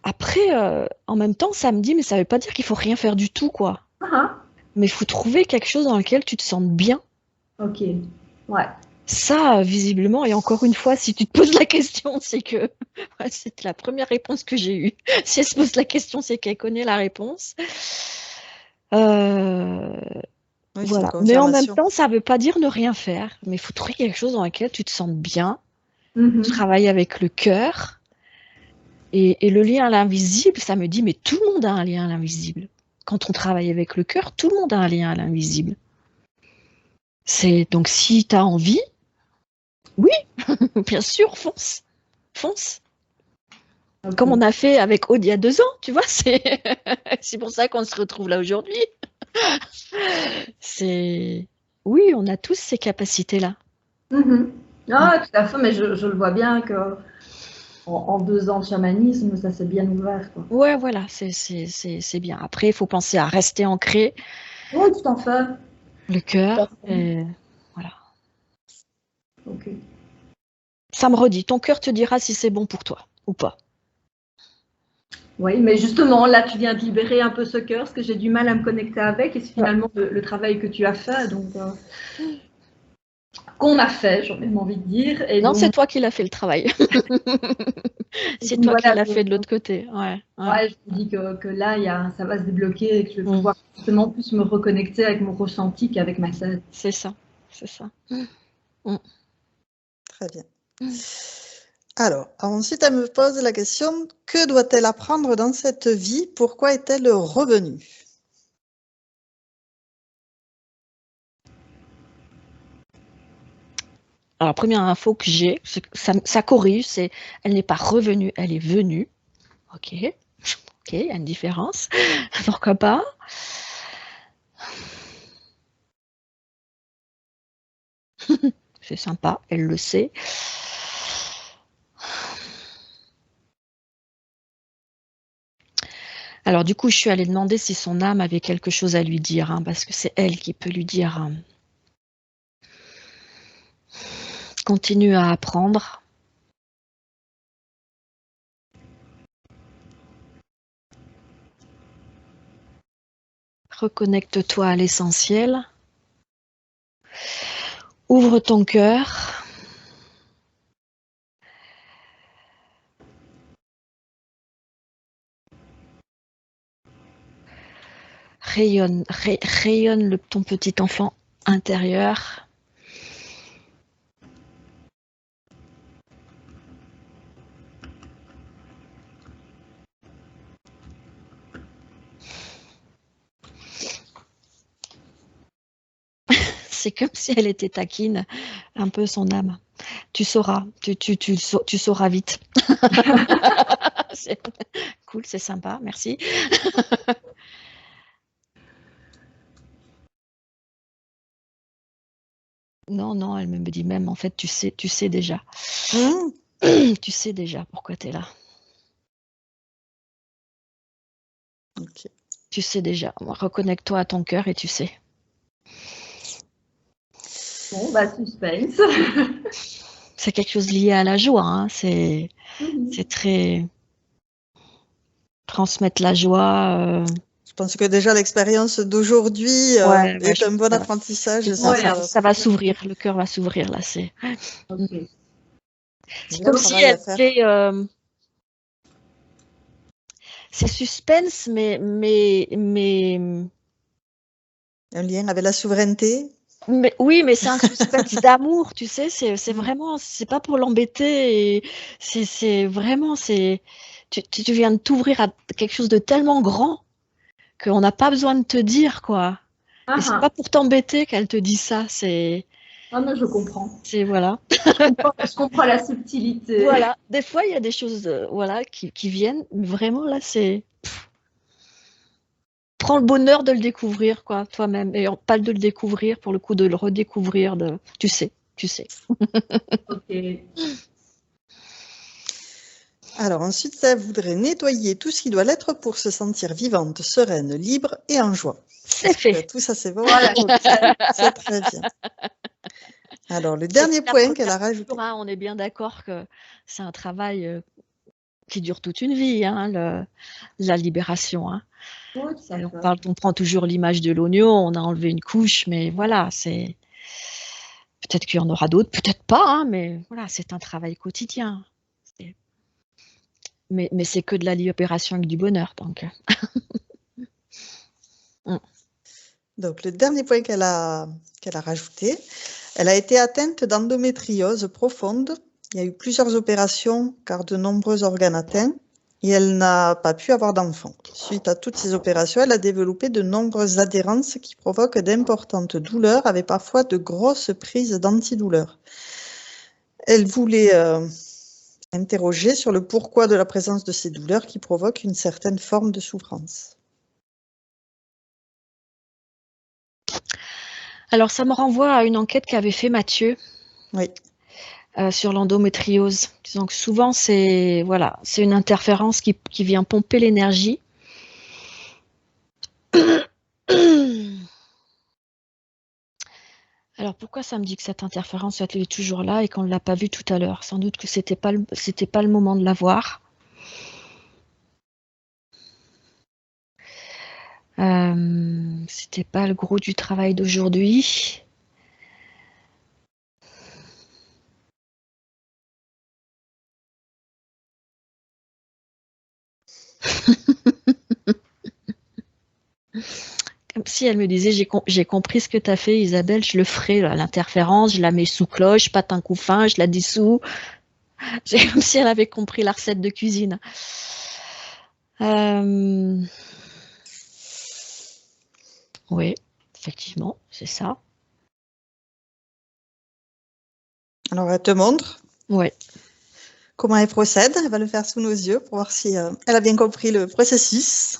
Après, en même temps, ça me dit, mais ça veut pas dire qu'il faut rien faire du tout, quoi. ah. Mais il faut trouver quelque chose dans lequel tu te sens bien. Ok. Ouais. Ça, visiblement, et encore une fois, si tu te poses la question, c'est que ouais, c'est la première réponse que j'ai eue. Si elle se pose la question, c'est qu'elle connaît la réponse. Euh, Oui, c'est une voilà. Mais en même confirmation. temps, ça ne veut pas dire ne rien faire. Mais il faut trouver quelque chose dans lequel tu te sens bien. Mhm. Tu travailles avec le cœur. Et le lien à l'invisible, ça me dit, mais tout le monde a un lien à l'invisible. Quand on travaille avec le cœur, tout le monde a un lien à l'invisible. Donc si tu as envie, oui, bien sûr, fonce. Fonce. Ok. Comme on a fait avec Aude il y a 2 ans, tu vois, c'est pour ça qu'on se retrouve là aujourd'hui. Oui, on a tous ces capacités-là. Mhm. Ah, tout à fait, mais je le vois bien que en 2 ans de chamanisme, ça s'est bien ouvert, quoi. Ouais, voilà, c'est bien. Après, il faut penser à rester ancré, Oui, tout à fait. le Tout à cœur, fait. et voilà. Ok. Ça me redit, ton cœur te dira si c'est bon pour toi ou pas. Oui, mais justement, là, tu viens de libérer un peu ce cœur, parce que j'ai du mal à me connecter avec, et c'est Ouais. finalement le travail que tu as fait, donc qu'on a fait, j'ai même envie de dire, et Non, c'est donc, toi qui l'as fait le travail. C'est toi qui voilà, l'as fait de l'autre côté. Ouais, ouais. ouais, je me dis que là, ça va se débloquer et que je vais Mm. pouvoir justement plus me reconnecter avec mon ressenti qu'avec ma tête. C'est ça, c'est ça. Très bien. Alors, ensuite, elle me pose la question, que doit-elle apprendre dans cette vie? Pourquoi est-elle revenue? Alors, première info que j'ai, ça corrige, elle n'est pas revenue, elle est venue. Ok, ok, il y a une différence. Pourquoi pas? C'est sympa, elle le sait. Alors du coup, je suis allée demander si son âme avait quelque chose à lui dire, hein, parce que c'est elle qui peut lui dire. Continue à apprendre. Reconnecte-toi à l'essentiel. Ouvre ton cœur. Rayonne, rayonne ton petit enfant intérieur. C'est comme si elle était taquine, un peu son âme. Tu sauras, tu sauras vite. C'est cool, c'est sympa, merci. Non, non, elle me dit même, en fait, tu sais déjà. Tu sais déjà pourquoi tu es là. Ok. Tu sais déjà. Reconnecte-toi à ton cœur et tu sais. Bon, bah, suspense. C'est quelque chose lié à la joie. Hein. C'est très... Transmettre la joie. Je pense que déjà l'expérience d'aujourd'hui Ouais, est je un pense bon que apprentissage. Et Ouais, ça va s'ouvrir. Le cœur va s'ouvrir là. C'est ok. comme si travail à elle faire. fait... c'est suspense, mais Un lien avec la souveraineté. oui, mais c'est un suspense d'amour, tu sais, c'est vraiment, c'est pas pour l'embêter, et c'est vraiment, tu viens de t'ouvrir à quelque chose de tellement grand qu'on n'a pas besoin de te dire, quoi. Et c'est pas pour t'embêter qu'elle te dit ça, Ah, mais je comprends. voilà. Je comprends la subtilité. Voilà, des fois, il y a des choses, voilà, qui viennent, mais vraiment, là, prends le bonheur de le découvrir, quoi, toi-même, et pas de le découvrir, pour le coup, de le redécouvrir, tu sais. Ok. Alors ensuite, ça voudrait nettoyer tout ce qui doit l'être pour se sentir vivante, sereine, libre et en joie. C'est fait. Tout ça, c'est bon. Voilà. Okay. C'est très bien. Alors, le dernier La point qu'elle a première rajouté. posture, hein, on est bien d'accord que c'est un travail qui dure toute une vie, hein, la libération. Hein. Oui, ça Et va. on prend toujours l'image de l'oignon, on a enlevé une couche, mais voilà, c'est peut-être qu'il y en aura d'autres, peut-être pas, hein, mais voilà, c'est un travail quotidien. C'est- Mais c'est que de la libération avec du bonheur, donc. Donc, le dernier point qu'elle a rajouté, elle a été atteinte d'endométriose profonde. Il y a eu plusieurs opérations car de nombreux organes atteints et elle n'a pas pu avoir d'enfant. Suite à toutes ces opérations, elle a développé de nombreuses adhérences qui provoquent d'importantes douleurs avec parfois de grosses prises d'antidouleurs. Elle voulait interroger sur le pourquoi de la présence de ces douleurs qui provoquent une certaine forme de souffrance. Alors, ça me renvoie à une enquête qu'avait fait Mathieu Oui. sur l'endométriose. Disons que souvent, c'est voilà, c'est une interférence qui vient pomper l'énergie. Alors, pourquoi ça me dit que cette interférence elle est toujours là et qu'on ne l'a pas vue tout à l'heure? Sans doute que c'était pas le moment de la voir. C'était pas le gros du travail d'aujourd'hui. Comme si elle me disait, j'ai compris ce que tu as fait, Isabelle, je le ferai, l'interférence, je la mets sous cloche, patin couffin, je la dissous. C'est comme si elle avait compris la recette de cuisine. Oui, effectivement, c'est ça. Alors, elle te montre Oui. comment elle procède. Elle va le faire sous nos yeux pour voir si elle a bien compris le processus.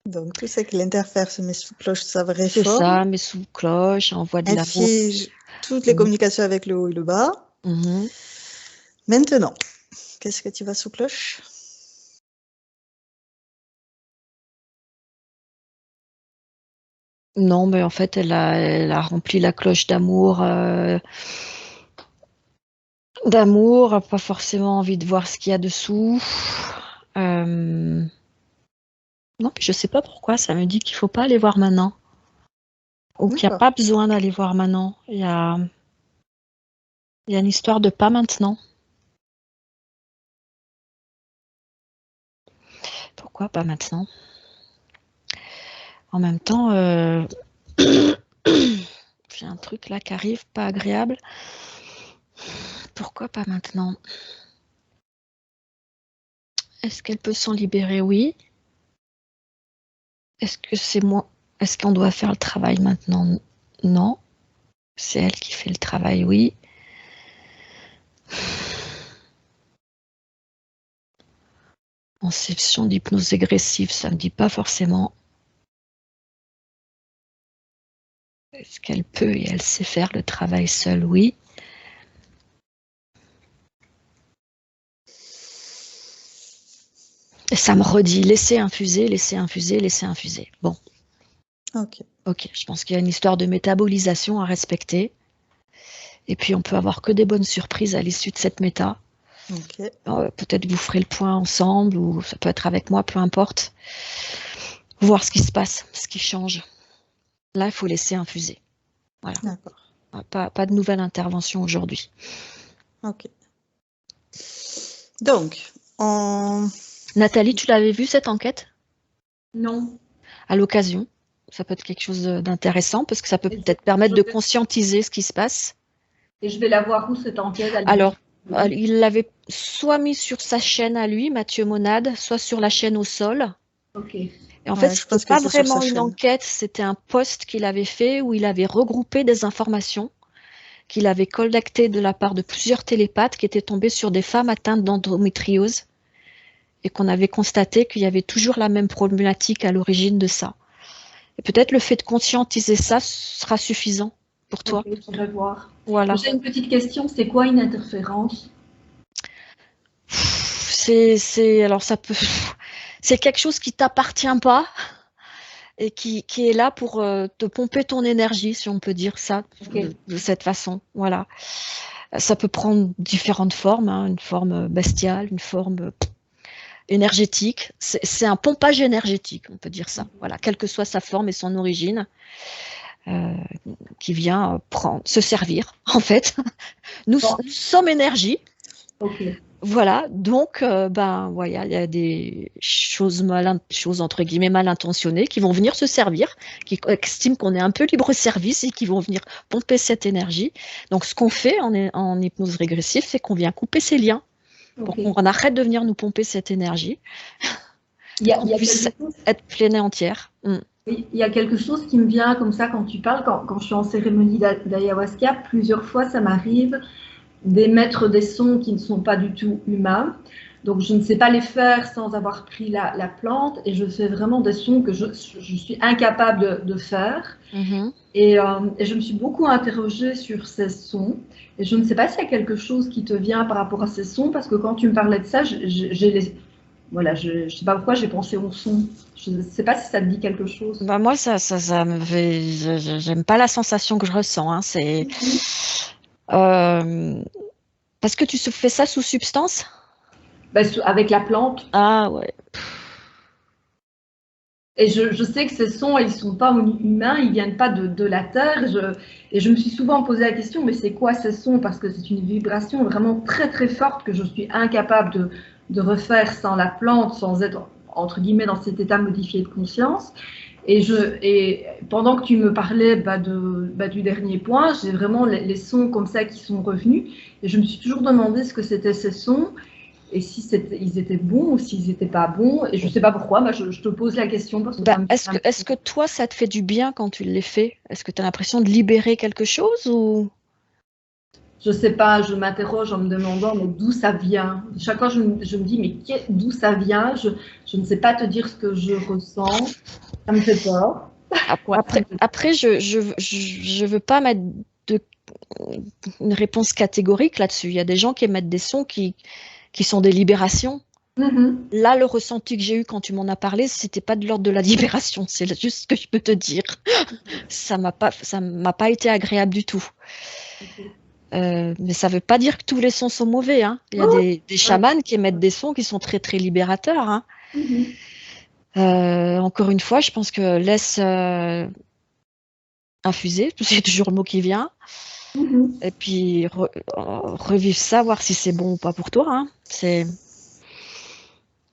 Donc, tout ce qui l'interfère se met sous cloche de sa vraie C'est forme. ça, mais sous cloche, envoie de Elle l'amour. fige toutes les communications avec le haut et le bas. Maintenant, qu'est-ce que tu vas sous cloche? Non, mais en fait, elle a rempli la cloche d'amour. D'amour, pas forcément envie de voir ce qu'il y a dessous. Non, puis je sais pas pourquoi, ça me dit qu'il faut pas aller voir maintenant. Ou qu'il n'y a pas besoin d'aller voir maintenant. Il y a une histoire de pas maintenant. Pourquoi pas maintenant? En même temps, j'ai un truc là qui arrive, pas agréable. Pourquoi pas maintenant? Est-ce qu'elle peut s'en libérer? Oui. Est-ce que c'est moi? Est-ce qu'on doit faire le travail maintenant? Non. C'est elle qui fait le travail, oui. Conception d'hypnose agressive, ça ne me dit pas forcément. Est-ce qu'elle peut et elle sait faire le travail seule? Oui. Et ça me redit, laissez infuser, laissez infuser, laissez infuser. Bon. Ok, je pense qu'il y a une histoire de métabolisation à respecter. Et puis, on peut avoir que des bonnes surprises à l'issue de cette méta. Peut-être vous ferez le point ensemble, ou ça peut être avec moi, peu importe. Voir ce qui se passe, ce qui change. Là, il faut laisser infuser. Voilà. Pas de nouvelle intervention aujourd'hui. Ok. Donc, Nathalie, tu l'avais vu cette enquête? Non. À l'occasion, ça peut être quelque chose d'intéressant parce que ça peut peut-être permettre de conscientiser ce qui se passe. Et je vais la voir où cette enquête? Alors, il l'avait soit mis sur sa chaîne à lui, Mathieu Monade, soit sur la chaîne au sol. Ok. Et en fait, ce n'était pas vraiment une enquête, c'était un post qu'il avait fait où il avait regroupé des informations qu'il avait collectées de la part de plusieurs télépathes qui étaient tombés sur des femmes atteintes d'endométriose et qu'on avait constaté qu'il y avait toujours la même problématique à l'origine de ça. Et peut-être le fait de conscientiser ça sera suffisant pour toi. Ok, je vais voir. Voilà. J'ai une petite question, c'est quoi une interférence? Alors ça peut, c'est quelque chose qui t'appartient pas, et qui est là pour te pomper ton énergie, si on peut dire ça Ok. de cette façon. Voilà. Ça peut prendre différentes formes, hein, une forme bestiale, une forme énergétique. C'est un pompage énergétique, on peut dire ça. Voilà, quelle que soit sa forme et son origine, qui vient se servir, en fait. Nous Bon, sommes énergie. ok. Voilà, donc voilà, il y a des choses choses entre guillemets mal intentionnées qui vont venir se servir, qui estiment qu'on est un peu libre service et qui vont venir pomper cette énergie. Donc ce qu'on fait en hypnose régressive, c'est qu'on vient couper ces liens pour Ok. qu'on arrête de venir nous pomper cette énergie, qu'on Il y a puisse quelque chose, être pleine et entière. oui, il y a quelque chose qui me vient comme ça quand tu parles, quand je suis en cérémonie d'ayahuasca, plusieurs fois ça m'arrive d'émettre des sons qui ne sont pas du tout humains. Donc je ne sais pas les faire sans avoir pris la plante et je fais vraiment des sons que je suis incapable de faire. Mhm. Et je me suis beaucoup interrogée sur ces sons. Et je ne sais pas s'il y a quelque chose qui te vient par rapport à ces sons, parce que quand tu me parlais de ça, voilà, je ne sais pas pourquoi j'ai pensé aux sons. Je ne sais pas si ça te dit quelque chose. Bah moi, ça me fait. J'aime pas la sensation que je ressens. Hein. C'est euh, parce que tu fais ça sous substance? Ben, avec la plante. Ah ouais. Et je sais que ces sons, ils ne sont pas humains, ils ne viennent pas de la terre. Et je me suis souvent posé la question, mais c'est quoi ces sons? Parce que c'est une vibration vraiment très très forte que je suis incapable de refaire sans la plante, sans être, entre guillemets, dans cet état modifié de conscience. Et pendant que tu me parlais du dernier point, j'ai vraiment les sons comme ça qui sont revenus. Et je me suis toujours demandé ce que c'était ces sons et si ils étaient bons ou s'ils n'étaient pas bons. Et je ne sais pas pourquoi, je te pose la question parce que ça Bah, me est-ce que toi, ça te fait du bien quand tu les fais? Est-ce que tu as l'impression de libérer quelque chose ou... je sais pas, je m'interroge en me demandant mais d'où ça vient. Chaque fois, je me dis mais d'où ça vient, je ne sais pas te dire ce que je ressens. Ça me fait peur. Ouais, Après, je veux pas mettre de, une réponse catégorique là-dessus. Il y a des gens qui émettent des sons qui sont des libérations. Mhm. Là, le ressenti que j'ai eu quand tu m'en as parlé, c'était pas de l'ordre de la libération. C'est juste ce que je peux te dire. Ça m'a pas été agréable du tout. Mais ça veut pas dire que tous les sons sont mauvais, hein. Il y a Oh, des chamans qui émettent des sons qui sont très très libérateurs, hein. mhm. Encore une fois, je pense que laisse infuser, c'est toujours le mot qui vient, Mhm. et puis revivre ça, voir si c'est bon ou pas pour toi, hein.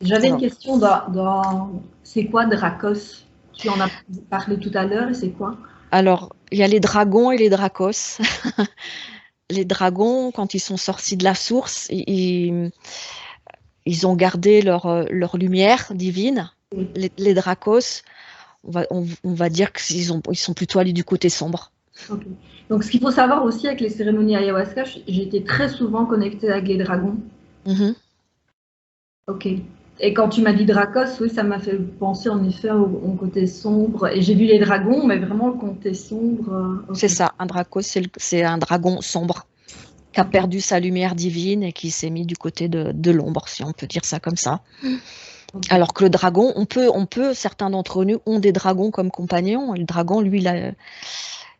J'avais une Alors, question c'est quoi Dracos? Tu en as parlé tout à l'heure et c'est quoi? il y a les dragons et les dracos. Les dragons, quand ils sont sortis de la source, ils ont gardé leur lumière divine. Les dracos, on va dire ils sont plutôt allés du côté sombre. Ok. Donc, ce qu'il faut savoir aussi avec les cérémonies ayahuasca, j'ai été très souvent connectée avec les dragons. Mhm. Ok. Et quand tu m'as dit Dracos, oui, ça m'a fait penser en effet au côté sombre. Et j'ai vu les dragons, mais vraiment le côté sombre. Ok. C'est ça, un dracos, c'est un dragon sombre qui a Ok. perdu sa lumière divine et qui s'est mis du côté de l'ombre, si on peut dire ça comme ça. Ok. Alors que le dragon, certains d'entre nous ont des dragons comme compagnons. Le dragon, lui,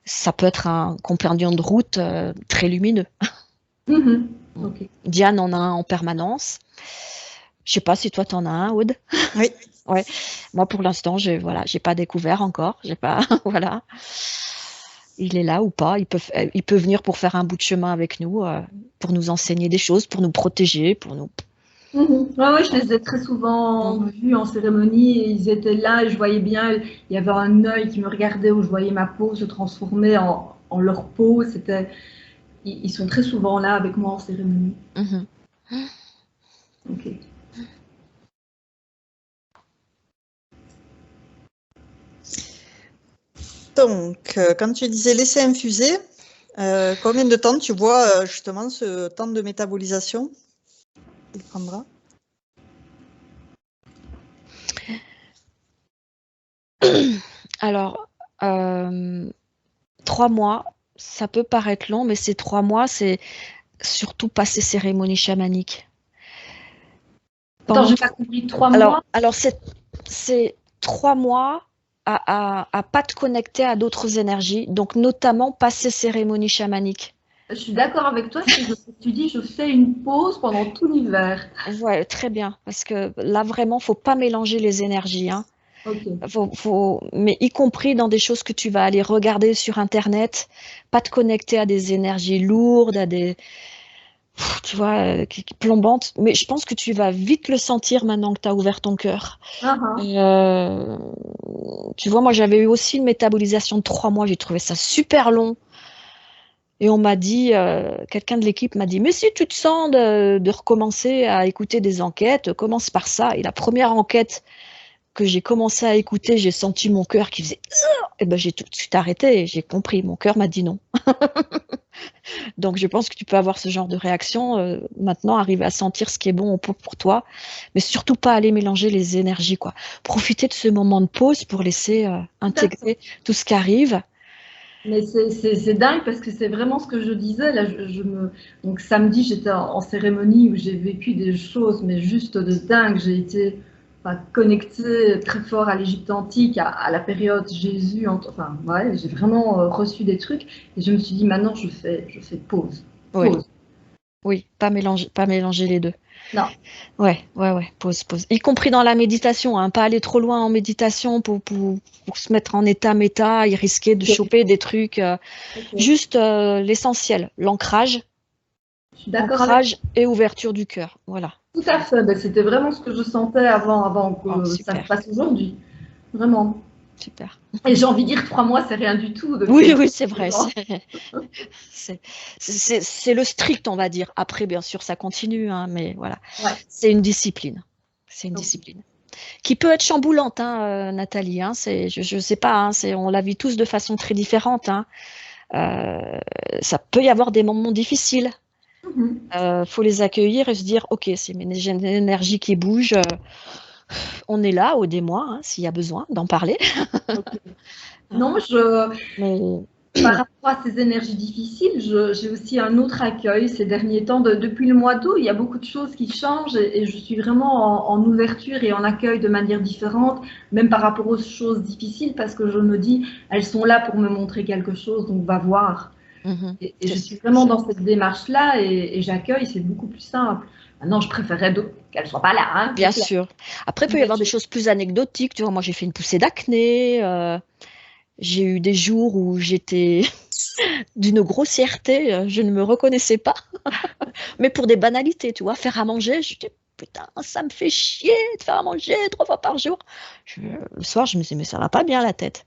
ça peut être un compagnon de route très lumineux. Mhm. Ok. Diane en a un en permanence. Je sais pas si toi t'en as un, Aude. Oui. Ouais. Moi pour l'instant, j'ai pas découvert encore. J'ai pas, voilà. Il est là ou pas. Il peut venir pour faire un bout de chemin avec nous, pour nous enseigner des choses, pour nous protéger, pour nous. Mhm. Ouais, ouais, je les ai très souvent vus en cérémonie et ils étaient là et je voyais bien, il y avait un œil qui me regardait où je voyais ma peau se transformer en leur peau. Ils sont très souvent là avec moi en cérémonie. Mhm. Ok. Donc, quand tu disais laisser infuser, combien de temps tu vois justement ce temps de métabolisation qu'il prendra? Alors, 3 mois, ça peut paraître long, mais ces 3 mois, c'est surtout pas ces cérémonies chamaniques. Attends, Pendant j'ai pas compris. 3 mois? Alors c'est 3 mois à pas te connecter à d'autres énergies, donc notamment pas ces cérémonies chamaniques. Je suis d'accord avec toi, tu dis je fais une pause pendant tout l'hiver. Ouais, très bien, parce que là vraiment, faut pas mélanger les énergies, hein. Ok. Mais y compris dans des choses que tu vas aller regarder sur Internet, pas te connecter à des énergies lourdes, à des, tu vois, plombantes. Mais je pense que tu vas vite le sentir maintenant que tu as ouvert ton cœur. Ah, ah. Euh, Tu vois, moi j'avais eu aussi une métabolisation de 3 mois, j'ai trouvé ça super long. Et on m'a dit, quelqu'un de l'équipe m'a dit, mais si tu te sens de recommencer à écouter des enquêtes, commence par ça. Et la première enquête que j'ai commencé à écouter, j'ai senti mon cœur qui faisait, et ben j'ai tout de suite arrêté et j'ai compris. Mon cœur m'a dit non. Donc je pense que tu peux avoir ce genre de réaction. Maintenant, arriver à sentir ce qui est bon pour toi, mais surtout pas aller mélanger les énergies, quoi. Profiter de ce moment de pause pour laisser Tout à fait. intégrer tout ce qui arrive. Mais c'est dingue parce que c'est vraiment ce que je disais. Là, donc samedi, j'étais en cérémonie où j'ai vécu des choses, mais juste de dingue. J'ai été connectée très fort à l'Égypte antique, à la période Jésus. Enfin, ouais, j'ai vraiment reçu des trucs. Et je me suis dit, maintenant, je fais pause. Oui, Pause. oui, pas mélanger les deux. Non. Ouais, ouais, ouais, pause, pause. Y compris dans la méditation, hein, pas aller trop loin en méditation pour se mettre en état méta et risquer de choper des trucs. Ok. Juste l'essentiel, l'ancrage, Je suis d'accord avec ancrage et ouverture du cœur. Voilà. tout à fait. Ben, c'était vraiment ce que je sentais avant Oh, que ça se super, passe aujourd'hui. Vraiment. super. Et j'ai envie de dire 3 mois, c'est rien du tout. Donc Oui, c'est oui, c'est vrai. vraiment. C'est c'est le strict, on va dire. Après, bien sûr, ça continue, hein, mais voilà. Ouais. C'est une discipline. C'est une Donc, discipline. Qui peut être chamboulante, hein, Nathalie. Hein, je sais pas, hein, on la vit tous de façon très différente. Hein. Ça peut y avoir des moments difficiles. mhm. Faut les accueillir et se dire, ok, c'est mes énergies qui bougent. On est là, aidez-moi, hein, s'il y a besoin d'en parler. Ok. Hein. Non, Mais par rapport à ces énergies difficiles, j'ai aussi un autre accueil ces derniers temps. Depuis le mois d'août, il y a beaucoup de choses qui changent et je suis vraiment en ouverture et en accueil de manière différente, même par rapport aux choses difficiles, parce que je me dis, elles sont là pour me montrer quelque chose, donc va voir. mhm, Et je suis vraiment dans cette démarche-là et j'accueille, c'est beaucoup plus simple. Maintenant, je préférerais qu'elles ne soient pas là, hein, c'est bien clair. sûr. Après, il peut y Mais avoir des choses plus anecdotiques. Tu vois, moi, j'ai fait une poussée d'acné. J'ai eu des jours où j'étais d'une grossièreté, je ne me reconnaissais pas. Mais pour des banalités, tu vois, faire à manger, je dis, putain, ça me fait chier de faire à manger 3 fois par jour. Le soir, je me disais, mais ça va pas bien la tête.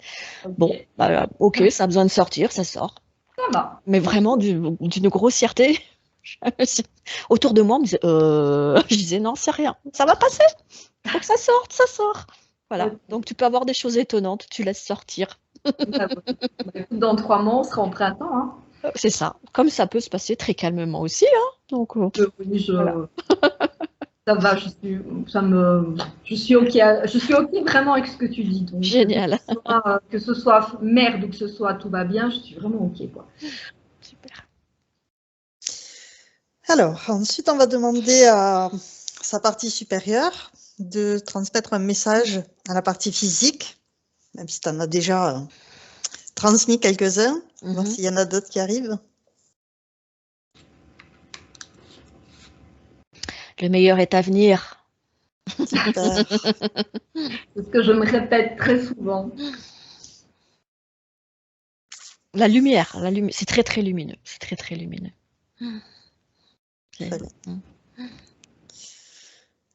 Bon, ok, bah, ok, ça a besoin de sortir, ça sort. ça va. Mais vraiment d'une grossièreté. Autour de moi, on me disait, je disais, non, c'est rien, ça va passer. Faut que ça sorte, ça sort. Voilà. Ok. Donc, tu peux avoir des choses étonnantes, tu laisses sortir. Bah, ouais. Bah, écoute, dans 3 mois, on sera en printemps, hein. C'est ça. Comme ça peut se passer très calmement aussi, hein. Donc, Oui, voilà. ça va, je suis ok, je suis ok vraiment avec ce que tu dis. Donc, Génial. que ce soit merde ou que ce soit tout va bien, je suis vraiment ok, quoi. Super. Alors, ensuite, on va demander à sa partie supérieure de transmettre un message à la partie physique, même si tu en as déjà transmis quelques-uns, voir s'il y en a d'autres qui arrivent. Le meilleur est à venir. Super. C'est ce que je me répète très souvent. La lumière, c'est très très lumineux. C'est très très lumineux. Très bien.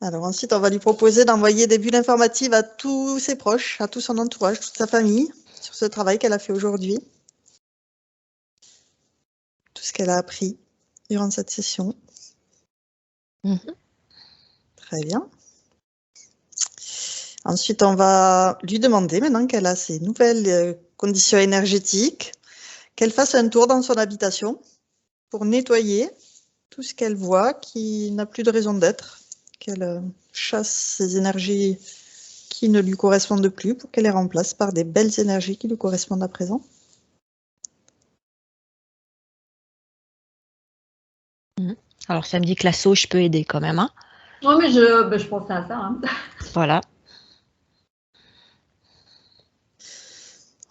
Alors ensuite, on va lui proposer d'envoyer des bulles informatives à tous ses proches, à tout son entourage, toute sa famille, sur ce travail qu'elle a fait aujourd'hui. Tout ce qu'elle a appris durant cette session. Très bien. Ensuite, on va lui demander, maintenant qu'elle a ses nouvelles conditions énergétiques, qu'elle fasse un tour dans son habitation pour nettoyer tout ce qu'elle voit qui n'a plus de raison d'être, qu'elle chasse ces énergies qui ne lui correspondent plus pour qu'elle les remplace par des belles énergies qui lui correspondent à présent. Alors ça me dit que la sauge peut aider quand même. Hein. Non, mais je pensais à ça, hein. Voilà.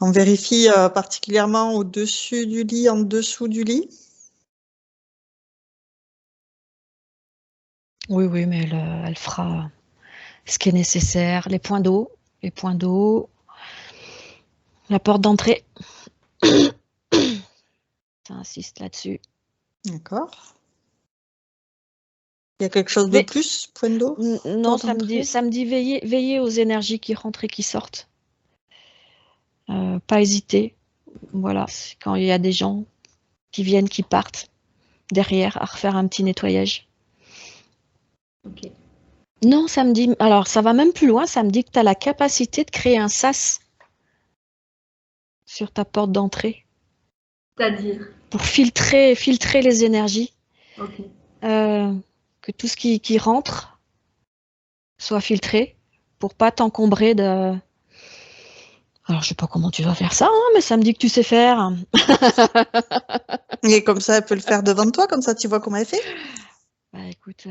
On vérifie particulièrement au-dessus du lit, en dessous du lit. Oui, oui, mais elle fera ce qui est nécessaire. Les points d'eau, la porte d'entrée. Ça insiste là-dessus. D'accord. Il y a quelque chose de Mais- plus, point d'eau? Non, porte d'entrée ça me dit veiller aux énergies qui rentrent et qui sortent. Pas hésiter. Voilà, c'est quand il y a des gens qui viennent, qui partent derrière à refaire un petit nettoyage. Ok. Non, ça me dit, alors ça va même plus loin, ça me dit que tu as la capacité de créer un sas sur ta porte d'entrée C'est-à-dire, pour filtrer les énergies, ok. que tout ce qui rentre soit filtré pour pas t'encombrer de. Alors je sais pas comment tu vas faire ça, hein, mais ça me dit que tu sais faire. Et comme ça, elle peut le faire devant toi, comme ça tu vois comment elle fait. Bah écoute,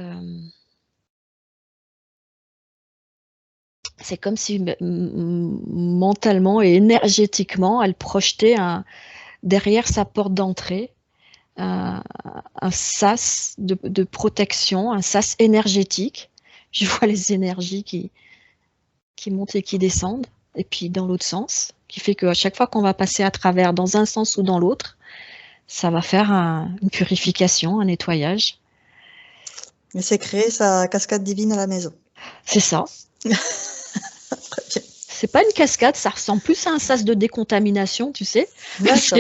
c'est comme si mentalement et énergétiquement, elle projetait derrière sa porte d'entrée un sas de protection, un sas énergétique. Je vois les énergies qui montent et qui descendent, et puis dans l'autre sens, qui fait qu'à chaque fois qu'on va passer à travers dans un sens ou dans l'autre, ça va faire une purification, un nettoyage. Et c'est créer sa cascade divine à la maison. C'est ça. Très bien. C'est pas une cascade, ça ressemble plus à un sas de décontamination, tu sais. D'accord.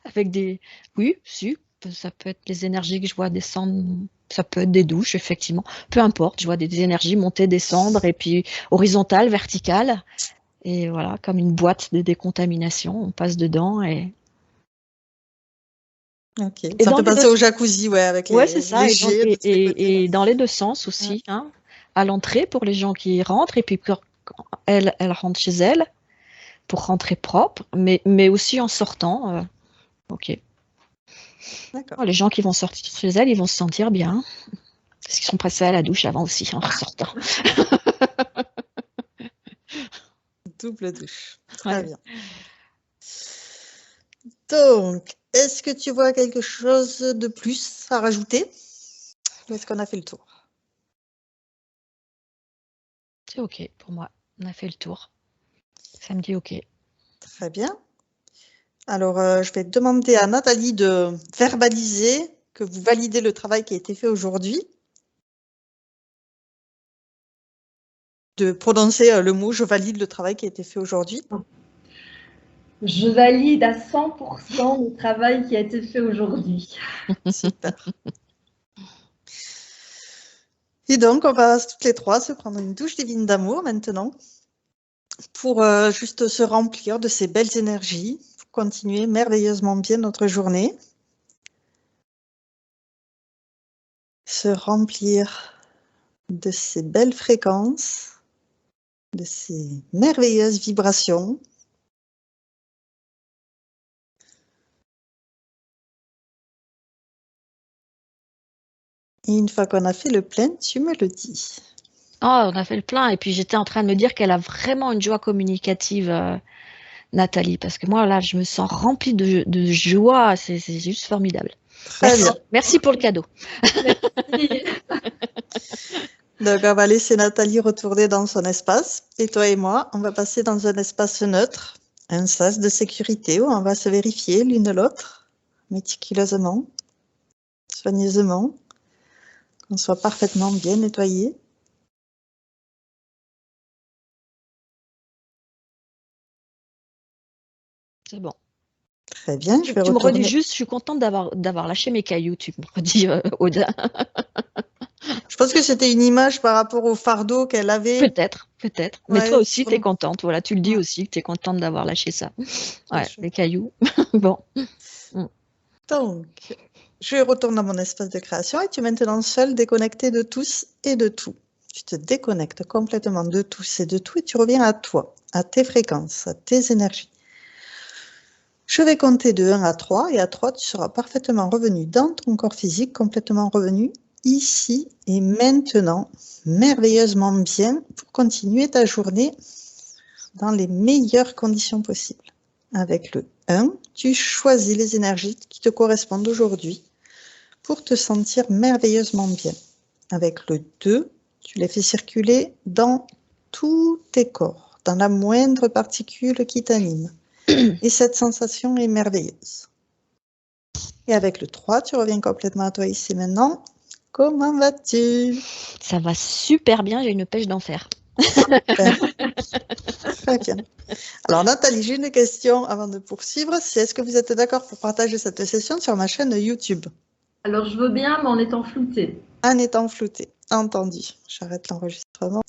Avec des. Oui, si, ça peut être les énergies que je vois descendre, ça peut être des douches, effectivement. Peu importe, je vois des énergies monter, descendre, et puis horizontales, verticales. Et voilà, comme une boîte de décontamination, on passe dedans et. Ok. Et Ça dans fait les penser deux. au jacuzzi, ouais, avec Ouais, c'est les ça. jets de tous les côtés. Là. Et dans les deux sens aussi, hein. À l'entrée pour les gens qui rentrent, et puis quand elle rentre chez elle pour rentrer propre, mais aussi en sortant. Ok. D'accord. Les gens qui vont sortir chez elle, ils vont se sentir bien. Parce qu'ils sont passés à la douche avant aussi, en ressortant. Double douche. Très Ouais. bien. Donc, est-ce que tu vois quelque chose de plus à rajouter? Ou est-ce qu'on a fait le tour? C'est ok pour moi. On a fait le tour. Ça me dit ok. Très bien. Alors, je vais demander à Nathalie de verbaliser que vous validez le travail qui a été fait aujourd'hui. De prononcer le mot « je valide le travail qui a été fait aujourd'hui ». Je valide à 100% le travail qui a été fait aujourd'hui. Super. Et donc, on va toutes les trois se prendre une douche divine d'amour maintenant pour juste se remplir de ces belles énergies, pour continuer merveilleusement bien notre journée. Se remplir de ces belles fréquences, de ces merveilleuses vibrations. Et une fois qu'on a fait le plein, tu me le dis. Oh, on a fait le plein. Et puis j'étais en train de me dire qu'elle a vraiment une joie communicative, Nathalie. Parce que moi, là, je me sens remplie de joie. C'est juste formidable. Très Merci. bien. Merci pour le cadeau. Merci. Donc, on va laisser Nathalie retourner dans son espace. Et toi et moi, on va passer dans un espace neutre, un sas de sécurité où on va se vérifier l'une l'autre, méticuleusement, soigneusement, qu'on soit parfaitement bien nettoyé. C'est bon. Très bien, je vais Tu me redis retourner. juste, je suis contente d'avoir lâché mes cailloux. Tu me redis, Aude. Je pense que c'était une image par rapport au fardeau qu'elle avait. Peut-être, peut-être. Mais toi Ouais, aussi, tu es contente. Voilà, tu le dis ouais, aussi que tu es contente d'avoir lâché ça. c'est Ouais, chouette. les cailloux. Bon. Donc, je retourne dans mon espace de création et tu es maintenant seul, déconnecté de tous et de tout. Tu te déconnectes complètement de tous et de tout et tu reviens à toi, à tes fréquences, à tes énergies. Je vais compter de 1 à 3 et à 3, tu seras parfaitement revenu dans ton corps physique, complètement revenu ici et maintenant, merveilleusement bien pour continuer ta journée dans les meilleures conditions possibles. Avec le 1, tu choisis les énergies qui te correspondent aujourd'hui pour te sentir merveilleusement bien. Avec le 2, tu les fais circuler dans tous tes corps, dans la moindre particule qui t'anime. Et cette sensation est merveilleuse. Et avec le 3, tu reviens complètement à toi ici maintenant. Comment vas-tu? Ça va super bien, j'ai une pêche d'enfer. Très bien. Alors Nathalie, j'ai une question avant de poursuivre. C'est est-ce que vous êtes d'accord pour partager cette session sur ma chaîne YouTube? Alors, je veux bien, mais en étant floutée. En étant flouté. Entendu. J'arrête l'enregistrement.